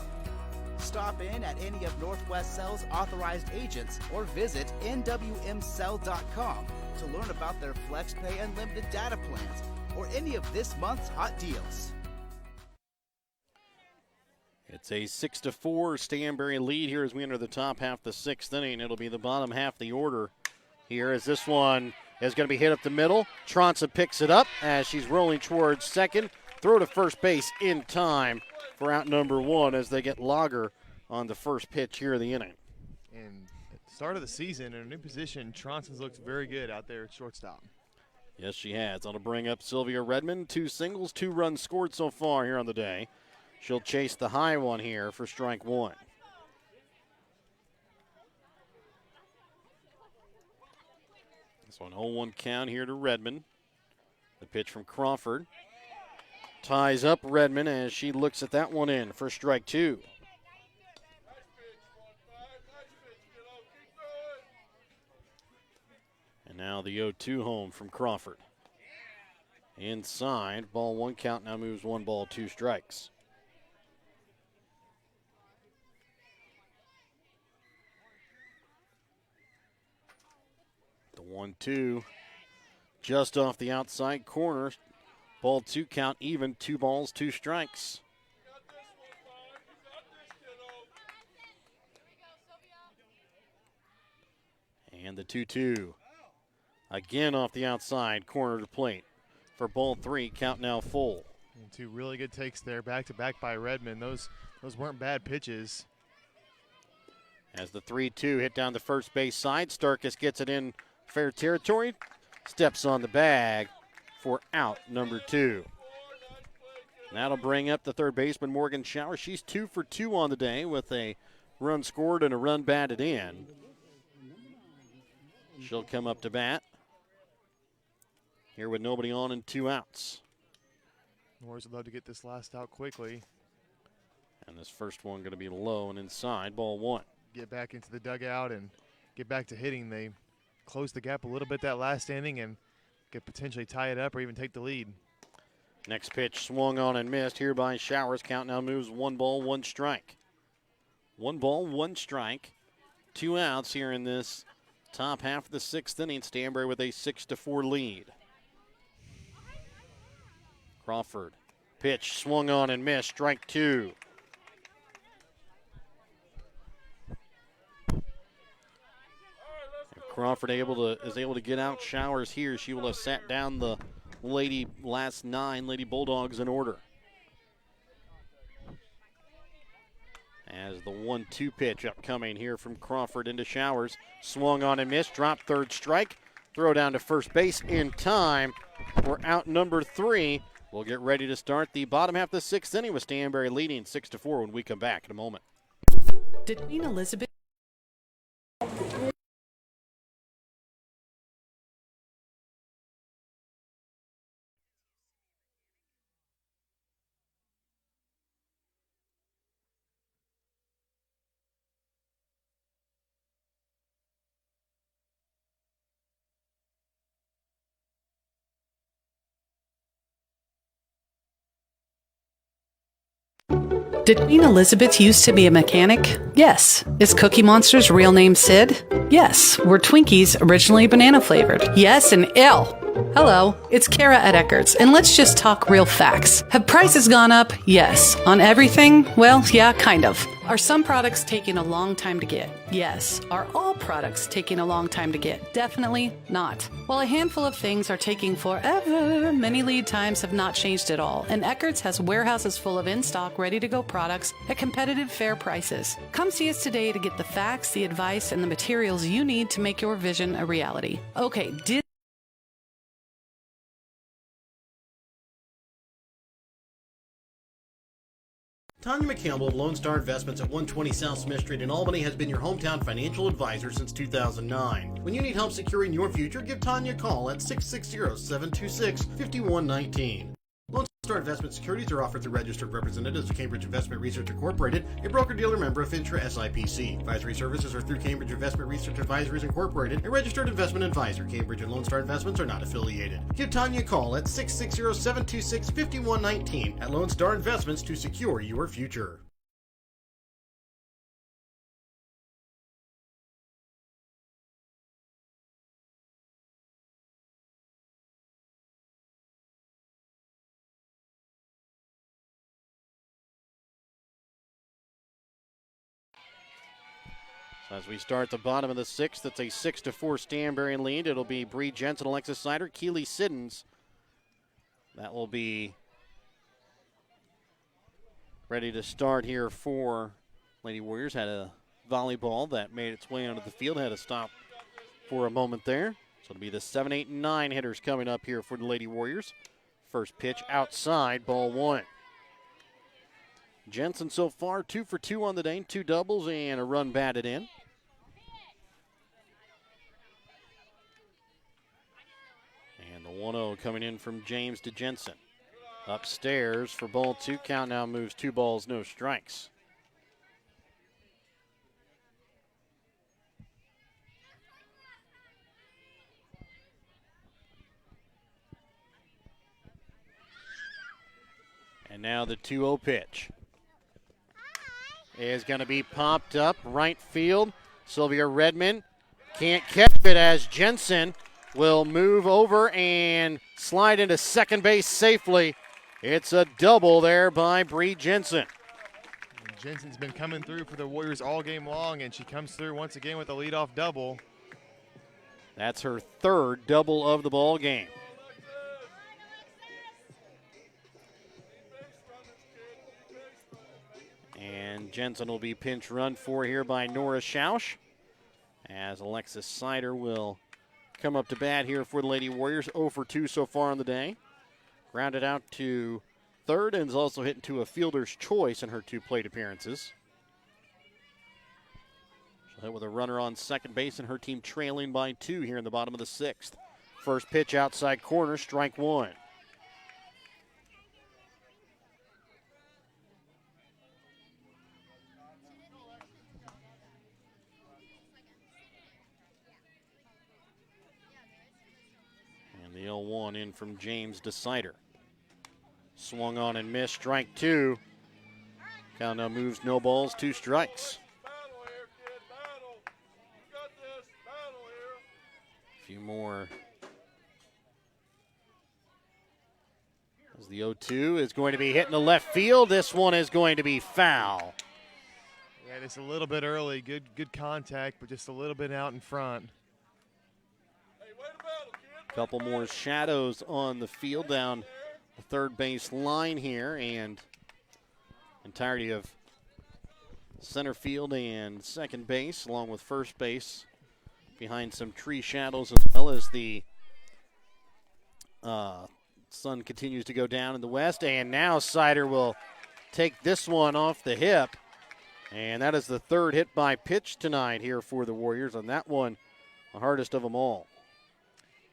Stop in at any of Northwest Cell's authorized agents or visit nwmcell.com to learn about their FlexPay and limited data plans or any of this month's hot deals. It's a 6-4 Stanberry lead here as we enter the top half of the 6th inning. It'll be the bottom half of the order here as this one is going to be hit up the middle. Tronsa picks it up as she's rolling towards second. Throw to first base in time for out number 1 as they get Lager on the first pitch here of the inning. And at the start of the season, in a new position, Tronsa's looked very good out there at shortstop. Yes, she has. On to bring up Sylvia Redmond. 2 singles, 2 runs scored so far here on the day. She'll chase the high one here for strike 1. This one 0-1 count here to Redmond. The pitch from Crawford ties up Redmond as she looks at that one in for strike 2. And now the 0-2 home from Crawford. Inside, ball 1 count now moves 1 ball, 2 strikes. The 1-2 just off the outside corner. Ball 2 count even, 2 balls, 2 strikes. And the 2-2 again off the outside corner to plate for ball 3, count now full. And 2 really good takes there, back to back by Redmond. Those weren't bad pitches. As the 3-2 hit down the first base side, Starkus gets it in fair territory, steps on the bag for out number 2. That'll bring up the third baseman, Morgan Shower. She's 2 for 2 on the day with a run scored and a run batted in. She'll come up to bat here with nobody on and 2 outs. Warriors would love to get this last out quickly. And this first one going to be low and inside, ball 1. Get back into the dugout and get back to hitting. They closed the gap a little bit that last inning and could potentially tie it up or even take the lead. Next pitch swung on and missed here by Showers. Count now moves 1 ball, 1 strike. 1 ball, 1 strike. 2 outs here in this top half of the 6th inning. Stanberry with a 6-4 lead. Crawford. Pitch swung on and missed. Strike 2. Crawford is able to get out Showers here. She will have sat down the last 9 Lady Bulldogs in order. As the 1-2 pitch upcoming here from Crawford into Showers. Swung on and missed. Dropped, third strike. Throw down to first base in time. We're out number 3. We'll get ready to start the bottom half of the 6th inning with Stanberry leading 6-4 when we come back in a moment. Did Queen Elizabeth Did Queen Elizabeth used to be a mechanic? Yes. Is Cookie Monster's real name Sid? Yes. Were Twinkies originally banana flavored? Yes and ill. Hello, it's Kara at Eckert's, and let's just talk real facts. Have prices gone up? Yes. On everything? Well, yeah, kind of. Are some products taking a long time to get? Yes. Are all products taking a long time to get? Definitely not. While a handful of things are taking forever, many lead times have not changed at all, and Eckert's has warehouses full of in-stock, ready-to-go products at competitive, fair prices. Come see us today to get the facts, the advice, and the materials you need to make your vision a reality. Okay, Tanya McCampbell of Lone Star Investments at 120 South Smith Street in Albany has been your hometown financial advisor since 2009. When you need help securing your future, give Tanya a call at 660-726-5119. Lone Star Investment securities are offered through registered representatives of Cambridge Investment Research Incorporated, a broker-dealer member of FINTRA SIPC. Advisory services are through Cambridge Investment Research Advisories Incorporated, a registered investment advisor. Cambridge and Lone Star Investments are not affiliated. Give Tanya a call at 660-726-5119 at Lone Star Investments to secure your future. As we start the bottom of the 6th, it's a 6-4 Stanberry lead. It'll be Bree Jensen, Alexis Sider, Keely Siddons. That will be ready to start here for Lady Warriors. Had a volleyball that made its way onto the field. Had to stop for a moment there. So it'll be the 7, 8, and 9 hitters coming up here for the Lady Warriors. First pitch outside, ball 1. Jensen so far 2 for 2 on the day, 2 doubles and a run batted in. And the 1-0 coming in from James to Jensen. Upstairs for ball 2. Count now moves 2 balls, no strikes. And now the 2-0 pitch is going to be popped up right field. Sylvia Redmond can't catch it as Jensen will move over and slide into second base safely. It's a double there by Bree Jensen. Jensen's been coming through for the Warriors all game long, and she comes through once again with a leadoff double. That's her 3rd double of the ball game. And Jensen will be pinch run for here by Nora Schausch, as Alexis Sider will come up to bat here for the Lady Warriors. 0 for 2 so far on the day. Grounded out to third and is also hit into a fielder's choice in her 2 plate appearances. She'll hit with a runner on second base and her team trailing by 2 here in the bottom of the 6th. First pitch outside corner, strike 1. The 0-1 in from James DeSider. Swung on and missed, strike 2. Count now moves, no balls, 2 strikes. A few more. As the 0-2 is going to be hitting the left field. This one is going to be foul. Yeah, just a little bit early. Good contact, but just a little bit out in front. Couple more shadows on the field down the third base line here, and entirety of center field and second base, along with first base, behind some tree shadows, as well as the sun continues to go down in the west. And now Sider will take this one off the hip, and that is the 3rd hit by pitch tonight here for the Warriors. On that one, the hardest of them all.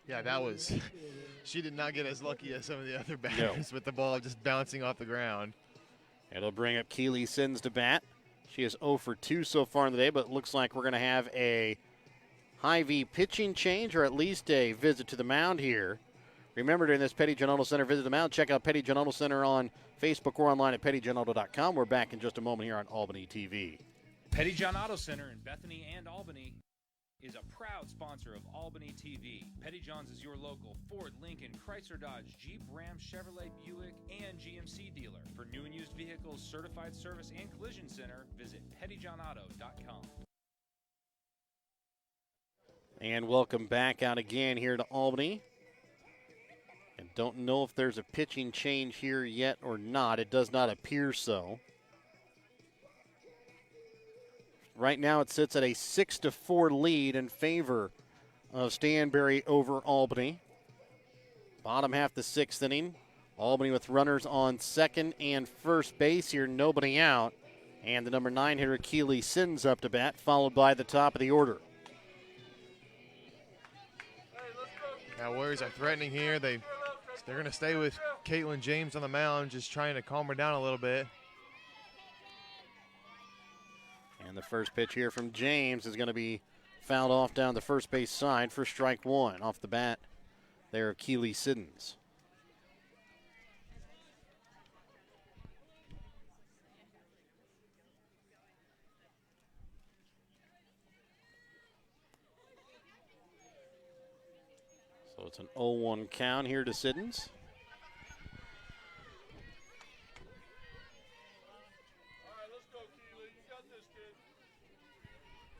Yeah, that was – she did not get as lucky as some of the other batters with the ball just bouncing off the ground. It'll bring up Keely Sins to bat. She is 0 for 2 so far in the day, but it looks like we're going to have a Hy-Vee pitching change, or at least a visit to the mound here. Remember, during this Petty John Auto Center visit to the mound, check out Petty John Auto Center on Facebook or online at pettyjohnauto.com. We're back in just a moment here on Albany TV. Petty John Auto Center in Bethany and Albany is a proud sponsor of Albany TV. Petty John's is your local Ford, Lincoln, Chrysler, Dodge, Jeep, Ram, Chevrolet, Buick, and GMC dealer. For new and used vehicles, certified service, and collision center, visit pettyjohnauto.com. And welcome back out again here to Albany. And don't know if there's a pitching change here yet or not. It does not appear so. Right now it sits at a 6-4 lead in favor of Stanberry over Albany. Bottom half the 6th inning. Albany with runners on second and first base here, nobody out. And the number 9 hitter, Keely Sins, up to bat, followed by the top of the order. Now Warriors are threatening here. They're going to stay with Caitlin James on the mound, just trying to calm her down a little bit. And the first pitch here from James is going to be fouled off down the first base side for strike 1. Off the bat there, Keely Siddons. So it's an 0-1 count here to Siddons.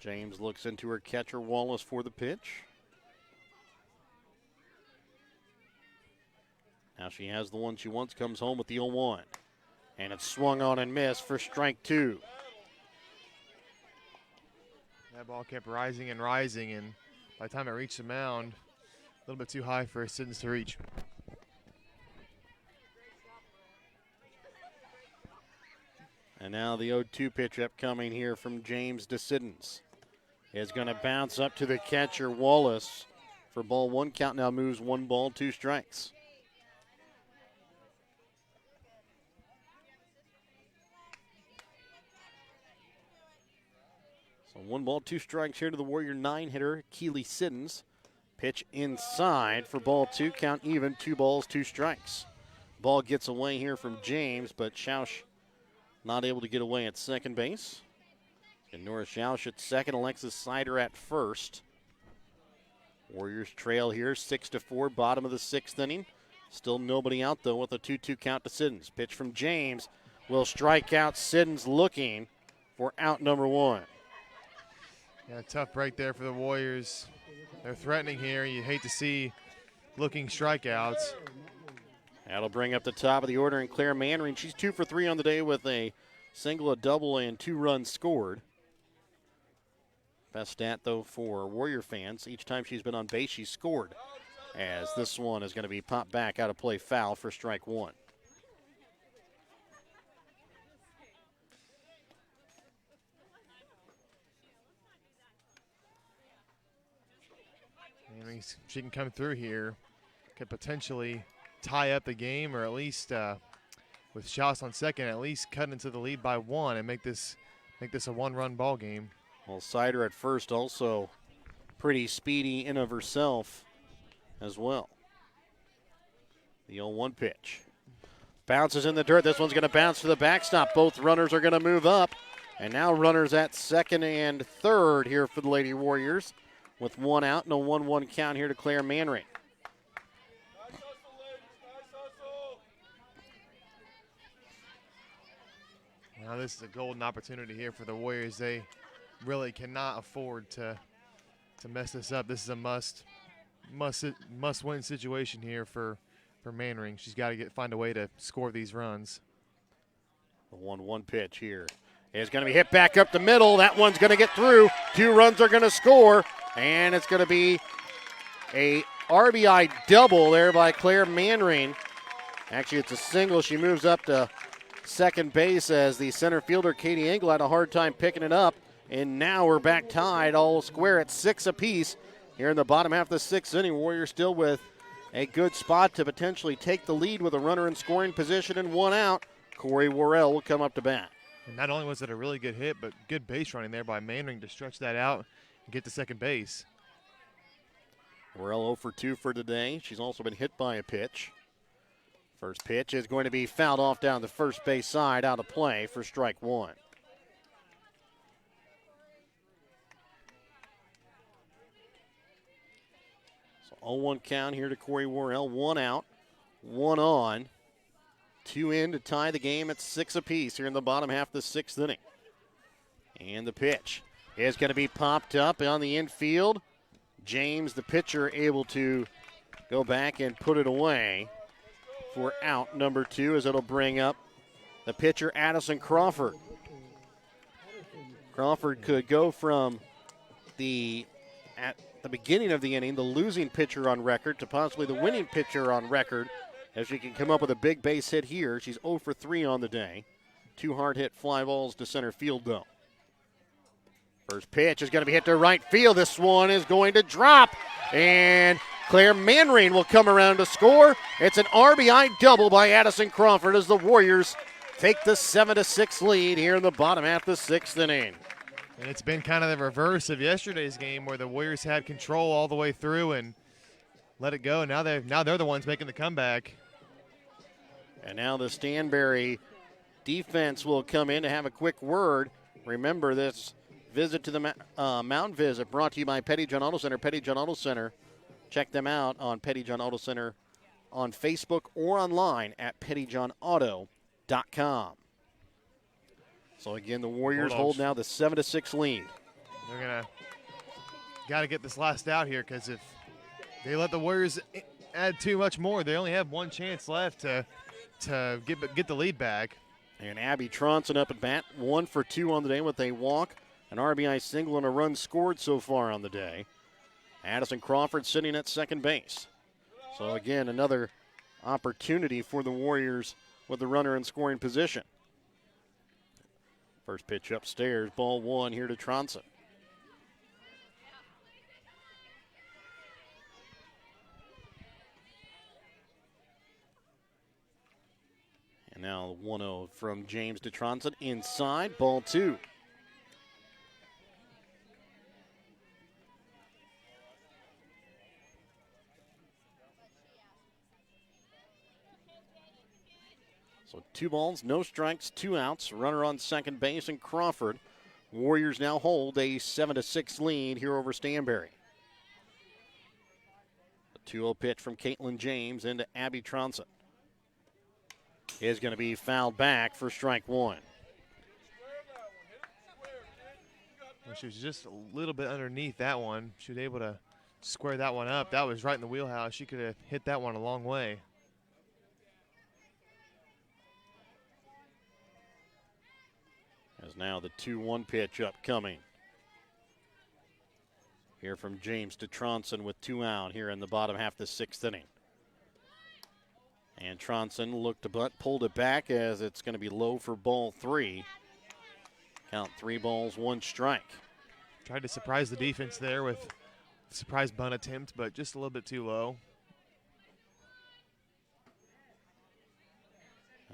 James looks into her catcher, Wallace, for the pitch. Now she has the one she wants, comes home with the 0-1. And it's swung on and missed for strike 2. That ball kept rising and rising, and by the time it reached the mound, a little bit too high for Siddons to reach. And now the 0-2 pitch upcoming here from James to Siddons. Is going to bounce up to the catcher, Wallace, for ball 1. Count now moves 1 ball, 2 strikes. So 1 ball, 2 strikes here to the Warrior 9 hitter, Keely Siddons. Pitch inside for ball 2. Count even, 2 balls, 2 strikes. Ball gets away here from James, but Schausch not able to get away at second base. And Nora Schausch at second, Alexis Sider at first. Warriors trail here 6-4, bottom of the 6th inning. Still nobody out, though, with a 2-2 count to Siddons. Pitch from James will strike out. Siddons looking for out number 1. Yeah, tough break there for the Warriors. They're threatening here. You hate to see looking strikeouts. That'll bring up the top of the order, and Claire Mannering. She's 2 for 3 on the day with a single, a double, and 2 runs scored. Best stat, though, for Warrior fans. Each time she's been on base, she's scored. As this one is going to be popped back out of play, foul for strike 1. She can come through here, could potentially tie up the game, or at least with shots on second, at least cut into the lead by 1 and make this a 1-run ball game. Well, Sider at first also pretty speedy in of herself as well. The 0-1 pitch. Bounces in the dirt. This one's going to bounce to the backstop. Both runners are going to move up. And now runners at second and third here for the Lady Warriors, with 1 out and a 1-1 count here to Claire Manring. Now this is a golden opportunity here for the Warriors. They really cannot afford to mess this up. This is a must-win situation here for Manring. She's got to find a way to score these runs. The 1-1 pitch here is going to be hit back up the middle. That one's going to get through. 2 runs are going to score, and it's going to be a RBI double there by Claire Manring. Actually, it's a single. She moves up to second base as the center fielder, Katie Engel, had a hard time picking it up. And now we're back tied, all square at 6 apiece here in the bottom half of the 6th inning. Warriors still with a good spot to potentially take the lead with a runner in scoring position and 1 out. Corey Worrell will come up to bat. And not only was it a really good hit, but good base running there by Manring to stretch that out and get to second base. Worrell 0 for 2 for today. She's also been hit by a pitch. First pitch is going to be fouled off down the first base side, out of play for strike 1. So 0-1 count here to Corey Worrell. 1 out, 1 on. 2 in to tie the game at 6 apiece here in the bottom half of the 6th inning. And the pitch is going to be popped up on the infield. James, the pitcher, able to go back and put it away for out number 2, as it'll bring up the pitcher, Addison Crawford. Crawford could go from at the beginning of the inning, the losing pitcher on record, to possibly the winning pitcher on record, as she can come up with a big base hit here. She's 0 for 3 on the day. 2 hard hit fly balls to center field, though. First pitch is going to be hit to right field. This one is going to drop, and Claire Manring will come around to score. It's an RBI double by Addison Crawford as the Warriors take the 7-6 lead here in the bottom half of the 6th inning. And it's been kind of the reverse of yesterday's game, where the Warriors had control all the way through and let it go. Now they're the ones making the comeback. And now the Stanberry defense will come in to have a quick word. Remember, this visit to the Mountain Visit brought to you by Petty John Auto Center. Petty John Auto Center. Check them out on Petty John Auto Center on Facebook or online at pettyjohnauto.com. So again, the Warriors hold now the 7-6 lead. They're got to get this last out here, because if they let the Warriors add too much more, they only have 1 chance left to get the lead back. And Abby Tronson up at bat, 1 for 2 on the day with a walk, an RBI single, and a run scored so far on the day. Addison Crawford sitting at second base. So again, another opportunity for the Warriors with the runner in scoring position. First pitch upstairs, ball 1 here to Tronson. And now 1-0 from James to Tronson inside, ball 2. So 2 balls, no strikes, 2 outs. Runner on second base, and Crawford. Warriors now hold a 7-6 lead here over Stanberry. The 2-0 pitch from Caitlin James into Abby Tronson is going to be fouled back for strike 1. Well, she was just a little bit underneath that one. She was able to square that one up. That was right in the wheelhouse. She could have hit that one a long way. As now the 2-1 pitch upcoming. Here from James to Tronson with 2 out here in the bottom half of the 6th inning. And Tronson looked to butt, pulled it back as it's going to be low for ball 3. Count 3 balls, 1 strike. Tried to surprise the defense there with a surprise bunt attempt, but just a little bit too low.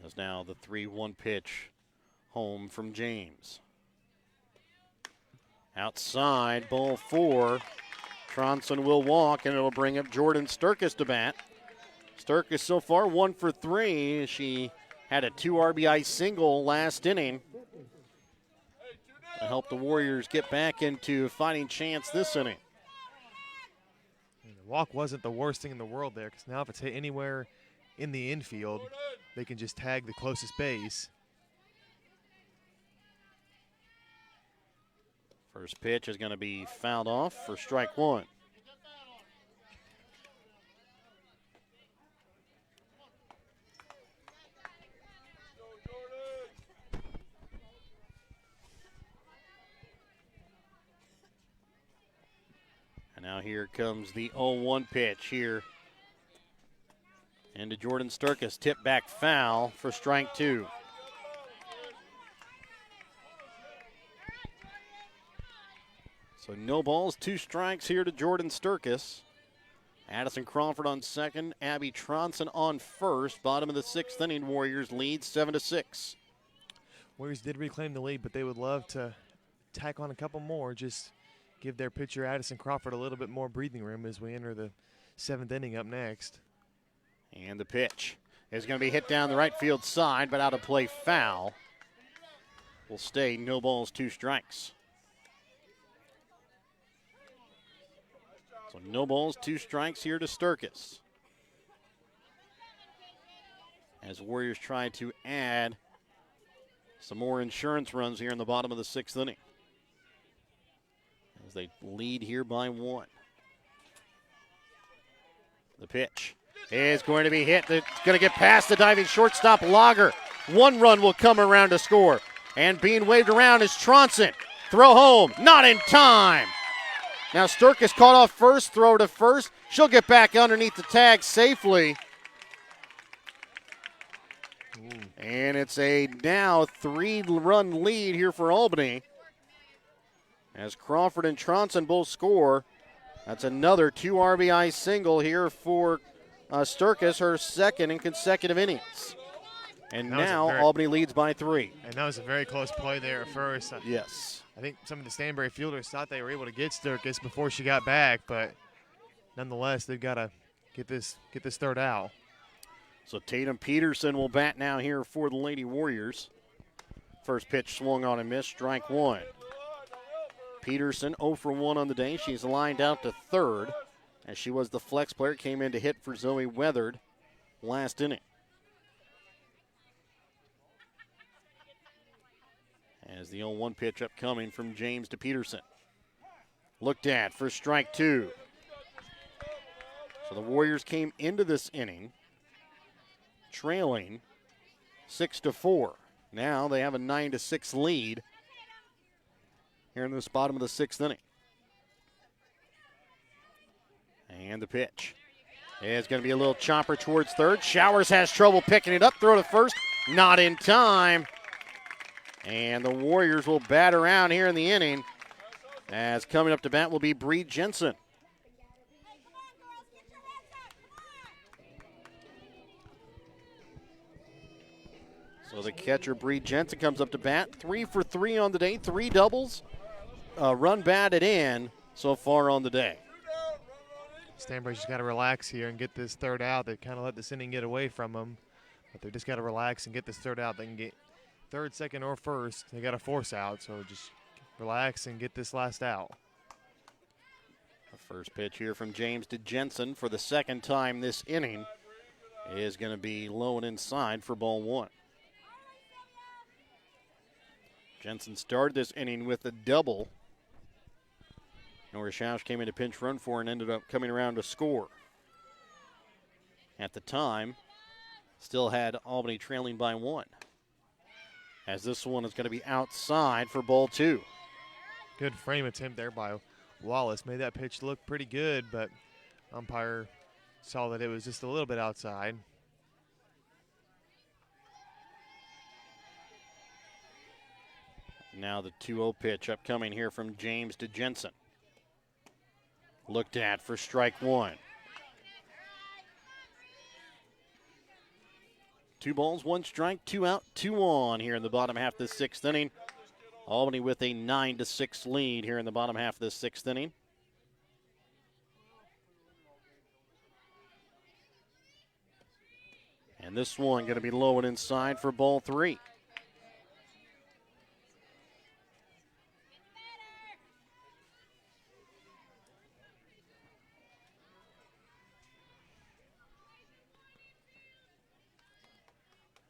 As now the 3-1 pitch home from James. Outside, ball 4. Tronson will walk, and it'll bring up Jordan Sturkis to bat. Sturkis so far 1 for 3. She had a 2 RBI single last inning to help the Warriors get back into fighting chance this inning. And the walk wasn't the worst thing in the world there, because now if it's hit anywhere in the infield, they can just tag the closest base. First pitch is going to be fouled off for strike 1. And now here comes the 0-1 pitch here. Into Jordan Sturkis, tip back foul for strike 2. So no balls, 2 strikes here to Jordan Sturkis. Addison Crawford on second, Abby Tronson on first. Bottom of the 6th inning, Warriors lead 7-6. Warriors did reclaim the lead, but they would love to tack on a couple more. Just give their pitcher Addison Crawford a little bit more breathing room as we enter the 7th inning up next. And the pitch is going to be hit down the right field side, but out of play foul. Will stay no balls, 2 strikes. So no balls, 2 strikes here to Sturkis. As Warriors try to add some more insurance runs here in the bottom of the 6th inning. As they lead here by 1. The pitch is going to be hit. It's going to get past the diving shortstop Lager. 1 run will come around to score. And being waved around is Tronson. Throw home, not in time. Now Sturkis caught off first, throw to first. She'll get back underneath the tag safely. And it's a now 3-run lead here for Albany. As Crawford and Tronson both score. That's another 2 RBI single here for Sturkis, her 2nd in consecutive innings. And now Albany leads by 3. And that was a very close play there at first. Yes. I think some of the Stanberry fielders thought they were able to get Sturkis before she got back, but nonetheless, they've got to get this 3rd out. So Tatum Peterson will bat now here for the Lady Warriors. First pitch swung on and missed, strike 1. Peterson 0 for 1 on the day. She's lined out to 3rd, as she was the flex player, came in to hit for Zoe Weathered last inning. As the 0-1 pitch upcoming from James to Peterson. Looked at for strike 2. So the Warriors came into this inning trailing 6-4. Now they have a 9-6 lead here in this bottom of the 6th inning. And the pitch is going to be a little chopper towards 3rd. Showers has trouble picking it up. Throw to first. Not in time. And the Warriors will bat around here in the inning, as coming up to bat will be Bree Jensen. So the catcher, Bree Jensen, comes up to bat. 3 for 3 on the day, 3 doubles. Run batted in so far on the day. Stanberry's just got to relax here and get this 3rd out. They kind of let this inning get away from them, but they just got to relax and get this 3rd out. They can get 3rd, 2nd, or 1st. They got to force out, so just relax and get this last out. The first pitch here from James to Jensen for the 2nd time this inning is going to be low and inside for ball 1. Jensen started this inning with a double. Nora Schausch came in to pinch run for and ended up coming around to score. At the time, still had Albany trailing by 1. as this one is going to be outside for ball 2. Good frame attempt there by Wallace. Made that pitch look pretty good, but umpire saw that it was just a little bit outside. Now the 2-0 pitch upcoming here from James to Jensen. Looked at for strike 1. 2 balls, 1 strike, 2 out, 2 on here in the bottom half of the 6th inning. Albany with a 9-6 lead here in the bottom half of the 6th inning. And this one going to be low and inside for ball 3.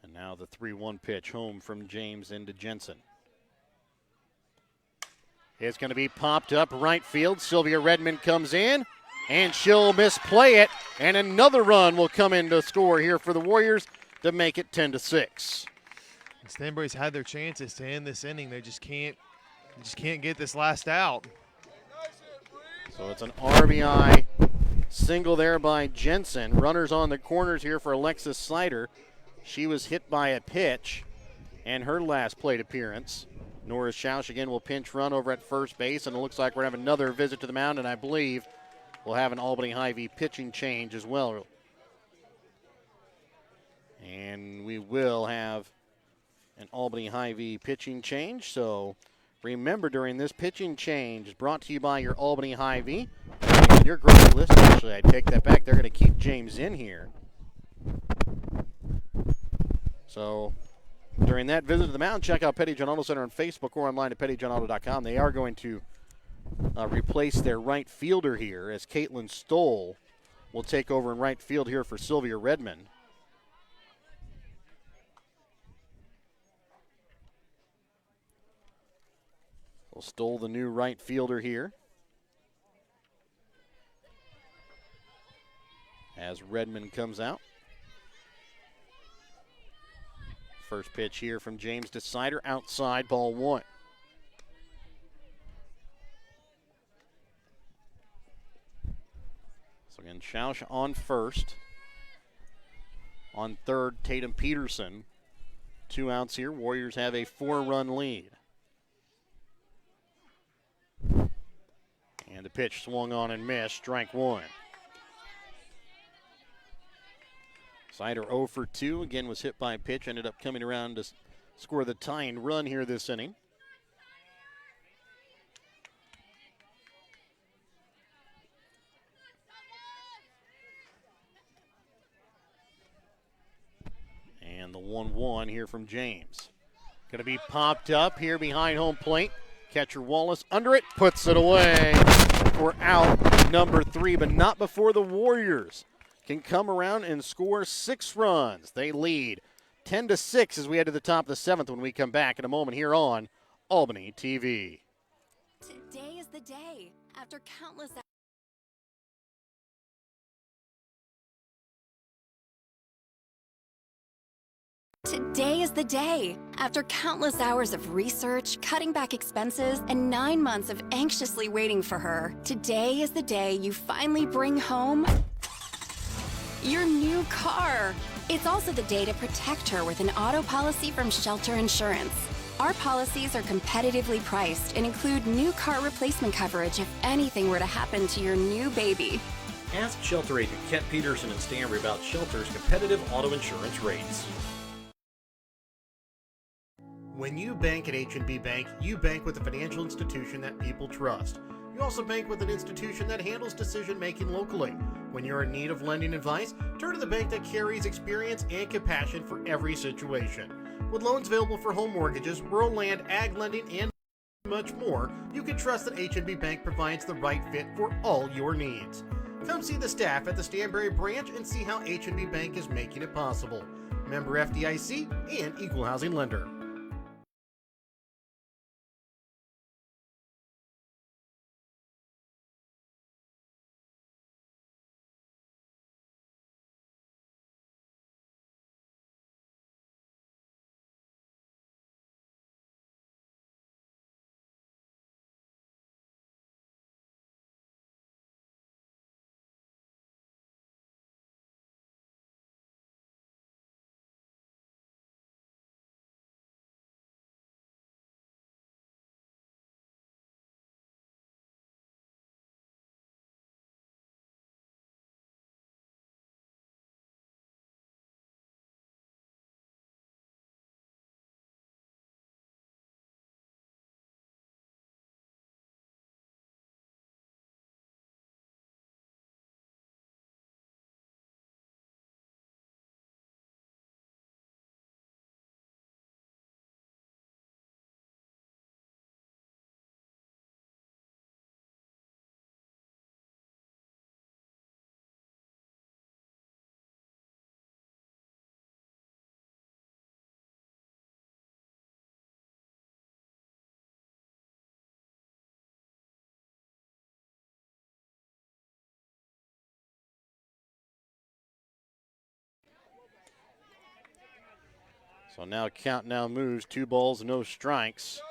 And now the 3-1 pitch home from James into Jensen. It's going to be popped up right field. Sylvia Redmond comes in, and she'll misplay it. And another run will come in to score here for the Warriors to make it 10-6. Stanberry's had their chances to end this inning. They just can't get this last out. So it's an RBI single there by Jensen. Runners on the corners here for Alexis Sider. She was hit by a pitch in her last plate appearance. Norris Schausch again will pinch run over at first base, and it looks like we're going to have another visit to the mound, and I believe we'll have an Albany Hy-Vee pitching change as well. And we will have an Albany Hy-Vee pitching change. So remember, during this pitching change, brought to you by your Albany Hy-Vee. Your growth list, actually, I take that back. They're going to keep James in here. So during that visit to the mound, check out Petty John Auto Center on Facebook or online at pettyjohnauto.com. They are going to replace their right fielder here, as Caitlin Stoll will take over in right field here for Sylvia Redmond. So Stoll, the new right fielder here, as Redmond comes out. First pitch here from James to Sider, outside, ball 1. So again, Schausch on first. On third, Tatum Peterson. 2 outs here. Warriors have a 4-run lead. And the pitch swung on and missed, strike 1. Sider 0 for 2, again was hit by a pitch, ended up coming around to score the tying run here this inning. And the 1-1 here from James. Going to be popped up here behind home plate. Catcher Wallace under it, puts it away for out number 3, but not before the Warriors can come around and score 6 runs. They lead 10-6 as we head to the top of the 7th when we come back in a moment here on Albany TV. Today is the day. After countless Today is the day. After countless hours of research, cutting back expenses, and 9 months of anxiously waiting for her, today is the day you finally bring home your new car. It's also the day to protect her with an auto policy from Shelter Insurance. Our policies are competitively priced and include new car replacement coverage if anything were to happen to your new baby. Ask Shelter agent Kent Peterson and Stanbury about Shelter's competitive auto insurance rates. When you bank at H&B Bank, you bank with a financial institution that people trust. You also bank with an institution that handles decision-making locally. When you're in need of lending advice, turn to the bank that carries experience and compassion for every situation. With loans available for home mortgages, rural land, ag lending, and much more, you can trust that H&B Bank provides the right fit for all your needs. Come see the staff at the Stanbury branch and see how H&B Bank is making it possible. Member FDIC and equal housing lender. So now count now moves, 2 balls, no strikes.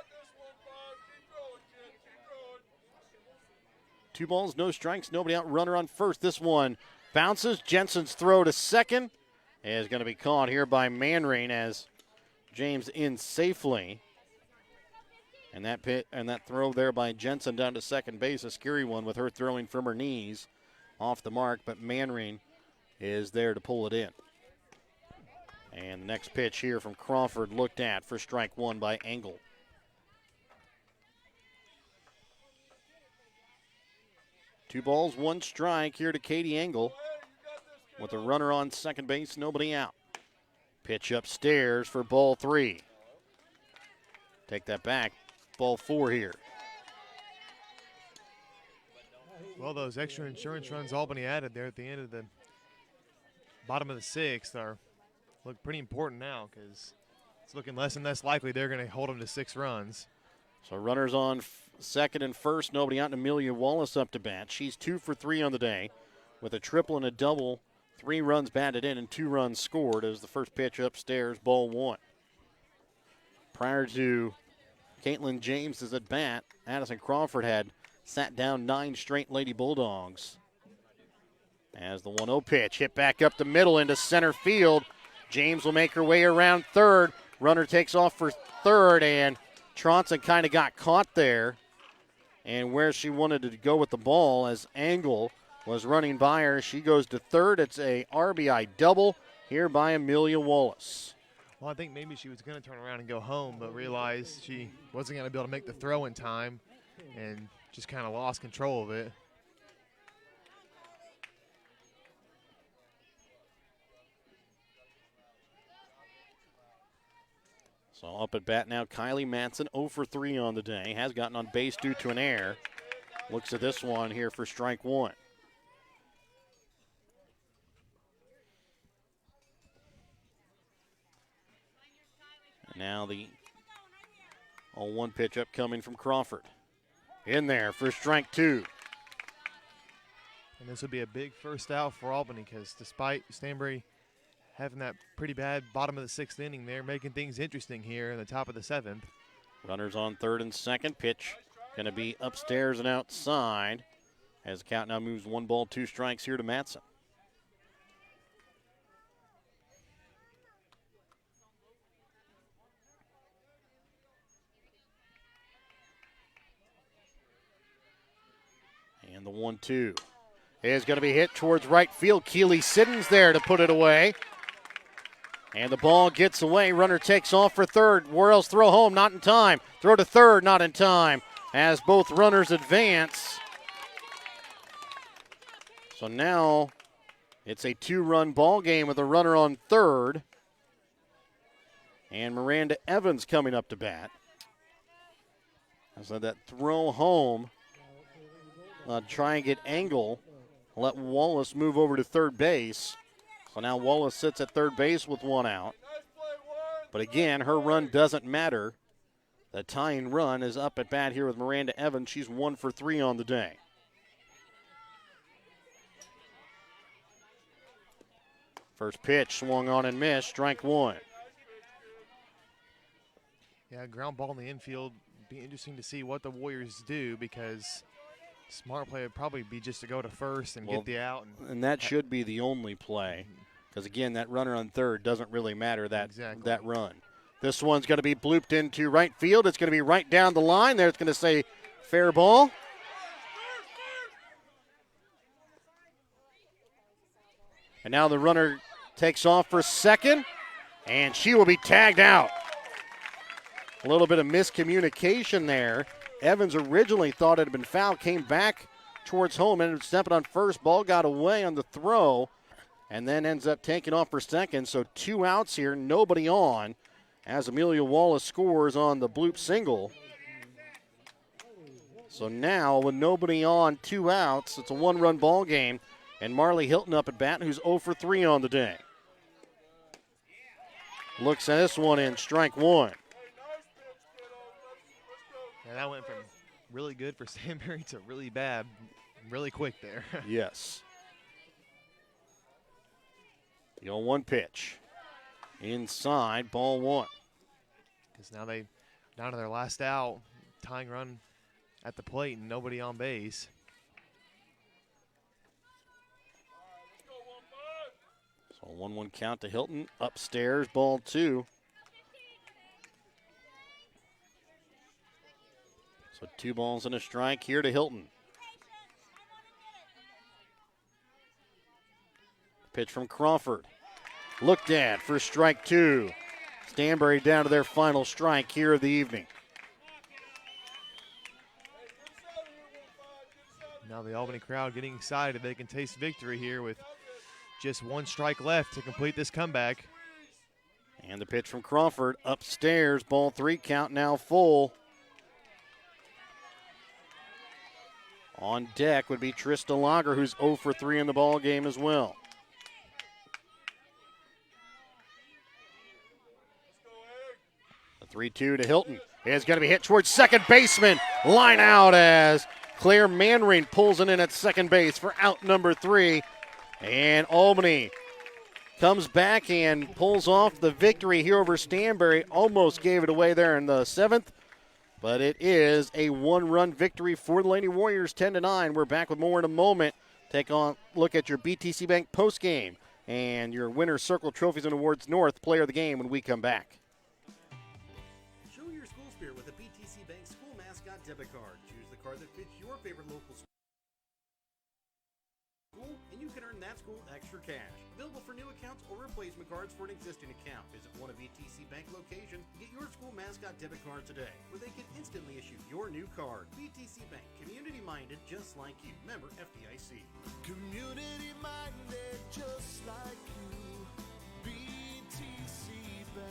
2 balls, no strikes, nobody out, runner on first. This one bounces. Jensen's throw to second is going to be caught here by Manring as James in safely. And that throw there by Jensen down to second base, a scary one with her throwing from her knees off the mark, but Manring is there to pull it in. And the next pitch here from Crawford looked at for strike 1 by Engel. Two balls, 1 strike here to Katie Engel with a runner on second base, nobody out. Pitch upstairs for ball 3. Take that back. Ball 4 here. Well, those extra insurance runs Albany added there at the end of the bottom of the 6th look pretty important now because it's looking less and less likely they're going to hold them to 6 runs. So runners on second and first, nobody out, and Amelia Wallace up to bat. She's 2 for 3 on the day with a triple and a double, 3 runs batted in and 2 runs scored as the first pitch upstairs, ball 1. Prior to Caitlin James's at bat, Addison Crawford had sat down 9 straight Lady Bulldogs. As the 1-0 pitch hit back up the middle into center field. James will make her way around third. Runner takes off for third, and Tronson kind of got caught there. And where she wanted to go with the ball as Engel was running by her, she goes to third. It's a RBI double here by Amelia Wallace. Well, I think maybe she was going to turn around and go home, but realized she wasn't going to be able to make the throw in time and just kind of lost control of it. So up at bat now, Kylie Matson, 0 for 3 on the day. Has gotten on base due to an error. Looks at this one here for strike 1. Now the 0-1 pitch up coming from Crawford. In there for strike 2. And this would be a big first out for Albany because despite Stanbury having that pretty bad bottom of the 6th inning, they're making things interesting here in the top of the 7th. Runners on third and second. Pitch going to be upstairs and outside as the count now moves 1 ball, 2 strikes here to Matson. And the 1-2 is going to be hit towards right field. Keely Siddons there to put it away. And the ball gets away. Runner takes off for third. Worrell's throw home, not in time. Throw to third, not in time, as both runners advance. So now it's a 2-run ball game with a runner on third. And Miranda Evans coming up to bat. So that throw home, try and get Engel. Let Wallace move over to third base. So now Wallace sits at third base with 1 out. But again, her run doesn't matter. The tying run is up at bat here with Miranda Evans. She's 1 for 3 on the day. First pitch swung on and missed, strike 1. Yeah, ground ball in the infield. Be interesting to see what the Warriors do because smart play would probably be just to go to first and get the out. And that should be the only play because, again, that runner on third doesn't really matter that run. This one's going to be blooped into right field. It's going to be right down the line. There it's going to say fair ball. And now the runner takes off for second, and she will be tagged out. A little bit of miscommunication there. Evans originally thought it had been fouled, came back towards home, ended up stepping on first. Ball got away on the throw, and then ends up taking off for second. So 2 outs here, nobody on, as Amelia Wallace scores on the bloop single. So now with nobody on, 2 outs, it's a 1-run ball game, and Marley Hilton up at bat, who's 0 for 3 on the day. Looks at this one in, strike 1. Yeah, that went from really good for Stanbury to really bad really quick there. Yes. The 0-1 pitch inside, ball one. Because now they down to their last out, tying run at the plate and nobody on base. So 1-1 count to Hilton. Upstairs, ball two. So 2 balls and a strike here to Hilton. Pitch from Crawford. Looked at for strike 2. Stanberry down to their final strike here of the evening. Now the Albany crowd getting excited. They can taste victory here with just 1 strike left to complete this comeback. And the pitch from Crawford upstairs, ball 3, count now full. On deck would be Trista Lager, who's 0 for 3 in the ball game as well. The 3-2 to Hilton is going to be hit towards second baseman. Line out as Claire Manring pulls it in at second base for out number 3. And Albany comes back and pulls off the victory here over Stanberry. Almost gave it away there in the 7th. But it is a 1-run victory for the Lady Warriors, 10-9. We're back with more in a moment. Take a look at your BTC Bank postgame and your Winner's Circle Trophies and Awards North player of the game when we come back. Show your school spirit with a BTC Bank school mascot debit card. Choose the card that fits your favorite local school, and you can earn that school extra cash. Available for new accounts or replacement cards for an existing account. Visit one of BTC Bank locations and get your school mascot debit card today, where they can instantly issue your new card. BTC Bank, community-minded just like you. Member FDIC. Community-minded just like you. BTC Bank.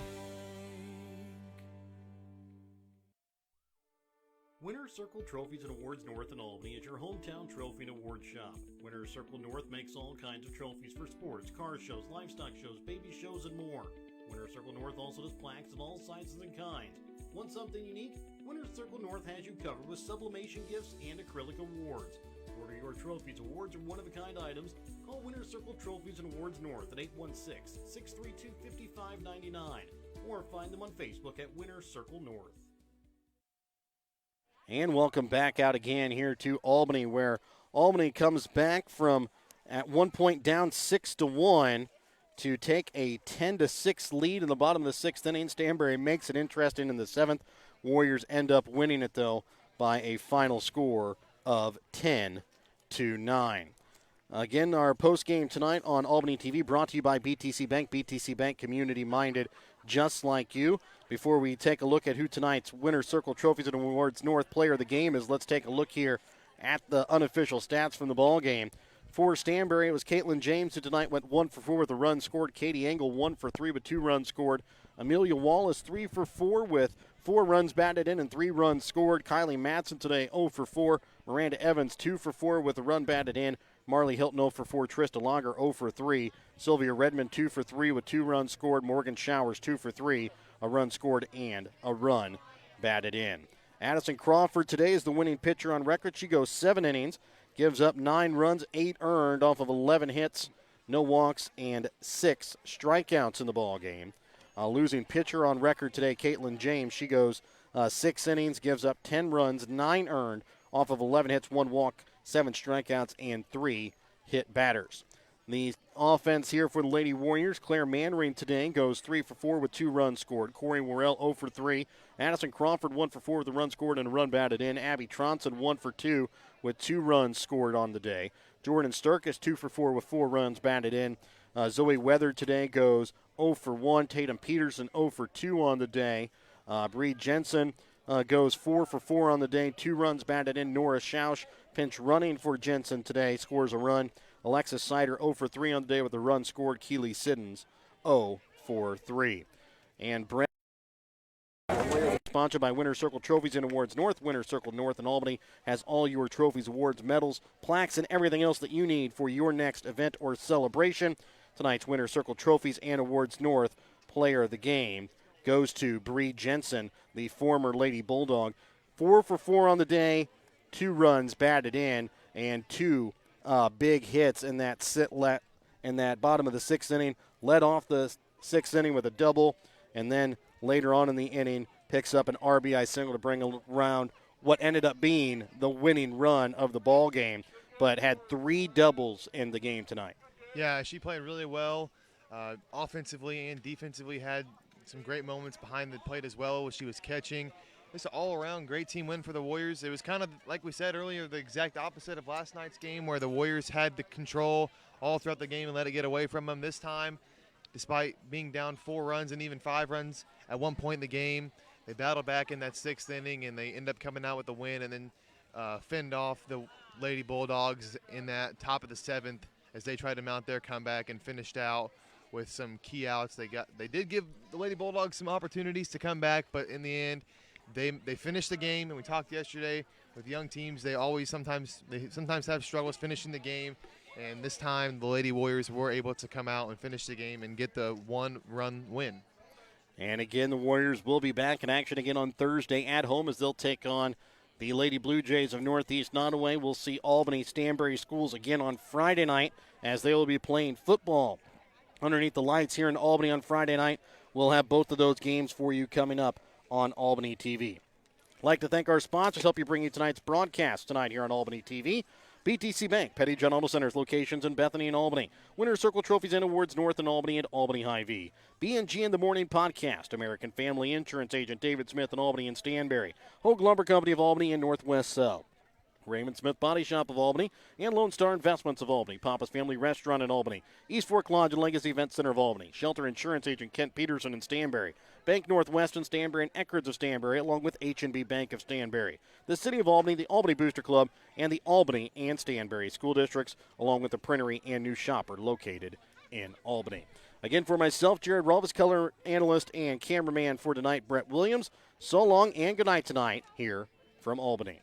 Winner's Circle Trophies and Awards North in Albany is your hometown trophy and award shop. Winner's Circle North makes all kinds of trophies for sports, car shows, livestock shows, baby shows, and more. Winner's Circle North also does plaques of all sizes and kinds. Want something unique? Winner's Circle North has you covered with sublimation gifts and acrylic awards. To order your trophies, awards, or one-of-a-kind items, call Winner's Circle Trophies and Awards North at 816-632-5599 or find them on Facebook at Winner's Circle North. And welcome back out again here to Albany, where Albany comes back from at one point down 6-1 to take a 10-6 lead in the bottom of the 6th inning. Stanberry makes it interesting in the 7th. Warriors end up winning it, though, by a final score of 10-9. Again, our post-game tonight on Albany TV brought to you by BTC Bank. BTC Bank, community-minded just like you. Before we take a look at who tonight's Winner's Circle Trophies and Awards North player of the game is, let's take a look here at the unofficial stats from the ball game. For Stanberry, it was Caitlin James, who tonight went 1 for 4 with a run scored. Katie Engel 1 for 3 with 2 runs scored. Amelia Wallace 3 for 4 with 4 runs batted in and 3 runs scored. Kylie Matson today 0 for 4. Miranda Evans 2 for 4 with a run batted in. Marley Hilton 0 for 4. Trista Lager 0 for 3. Sylvia Redmond 2 for 3 with 2 runs scored. Morgan Showers 2 for 3. A run scored and a run batted in. Addison Crawford today is the winning pitcher on record. She goes 7 innings, gives up 9 runs, 8 earned off of 11 hits, no walks, and 6 strikeouts in the ball game. Losing pitcher on record today, Caitlin James. She goes 6 innings, gives up 10 runs, 9 earned off of 11 hits, 1 walk, 7 strikeouts, and 3 hit batters. The offense here for the Lady Warriors, Claire Manring today goes 3 for 4 with 2 runs scored. Corey Worrell 0 for 3. Addison Crawford 1 for 4 with a run scored and a run batted in. Abby Tronson 1 for 2 with 2 runs scored on the day. Jordan Sturkis 2 for 4 with 4 runs batted in. Zoe Weather today goes 0 for 1. Tatum Peterson 0 for 2 on the day. Bree Jensen goes 4 for 4 on the day. 2 runs batted in. Nora Schausch pinch running for Jensen today, scores a run. Alexis Sider 0 for 3 on the day with a run scored. Keely Siddons 0 for 3. And Brent, sponsored by Winner's Circle Trophies and Awards North. Winner's Circle North in Albany has all your trophies, awards, medals, plaques, and everything else that you need for your next event or celebration. Tonight's Winner's Circle Trophies and Awards North player of the game goes to Bree Jensen, the former Lady Bulldog. 4 for 4 on the day, 2 runs batted in, and 2 big hits in that bottom of the 6th inning. Led off the 6th inning with a double, and then later on in the inning picks up an RBI single to bring around what ended up being the winning run of the ball game, but had 3 doubles in the game tonight. Yeah, she played really well offensively and defensively, had some great moments behind the plate as well as she was catching. It's an all-around great team win for the Warriors. It was kind of, like we said earlier, the exact opposite of last night's game where the Warriors had the control all throughout the game and let it get away from them. This time, despite being down 4 runs and even 5 runs at one point in the game, they battled back in that 6th inning, and they end up coming out with the win and then fended off the Lady Bulldogs in that top of the 7th as they tried to mount their comeback and finished out with some key outs. They did give the Lady Bulldogs some opportunities to come back, but in the end, they finished the game. And we talked yesterday with young teams, they sometimes have struggles finishing the game. And this time, the Lady Warriors were able to come out and finish the game and get the 1-run win. And again, the Warriors will be back in action again on Thursday at home as they'll take on the Lady Blue Jays of Northeast Nottoway. We'll see Albany Stanberry Schools again on Friday night as they will be playing football underneath the lights here in Albany on Friday night. We'll have both of those games for you coming up on Albany TV. I'd like to thank our sponsors, help you bring you tonight's broadcast tonight here on Albany TV. BTC Bank, Petty John Auto Centers, locations in Bethany and Albany. Winner's Circle Trophies and Awards North in Albany and Albany Hy-Vee. B&G in the Morning Podcast, American Family Insurance Agent David Smith in Albany and Stanberry. Hogue Lumber Company of Albany and Northwest Cell. Raymond Smith Body Shop of Albany and Lone Star Investments of Albany. Papa's Family Restaurant in Albany. East Fork Lodge and Legacy Event Center of Albany. Shelter Insurance Agent Kent Peterson in Stanberry. Bank Northwest in Stanberry and Eckerd's of Stanberry, along with H&B Bank of Stanberry. The City of Albany, the Albany Booster Club, and the Albany and Stanberry School Districts, along with the Printery and New Shopper located in Albany. Again, for myself, Jared Rolfes, color analyst and cameraman for tonight, Brett Williams. So long and good night tonight here from Albany.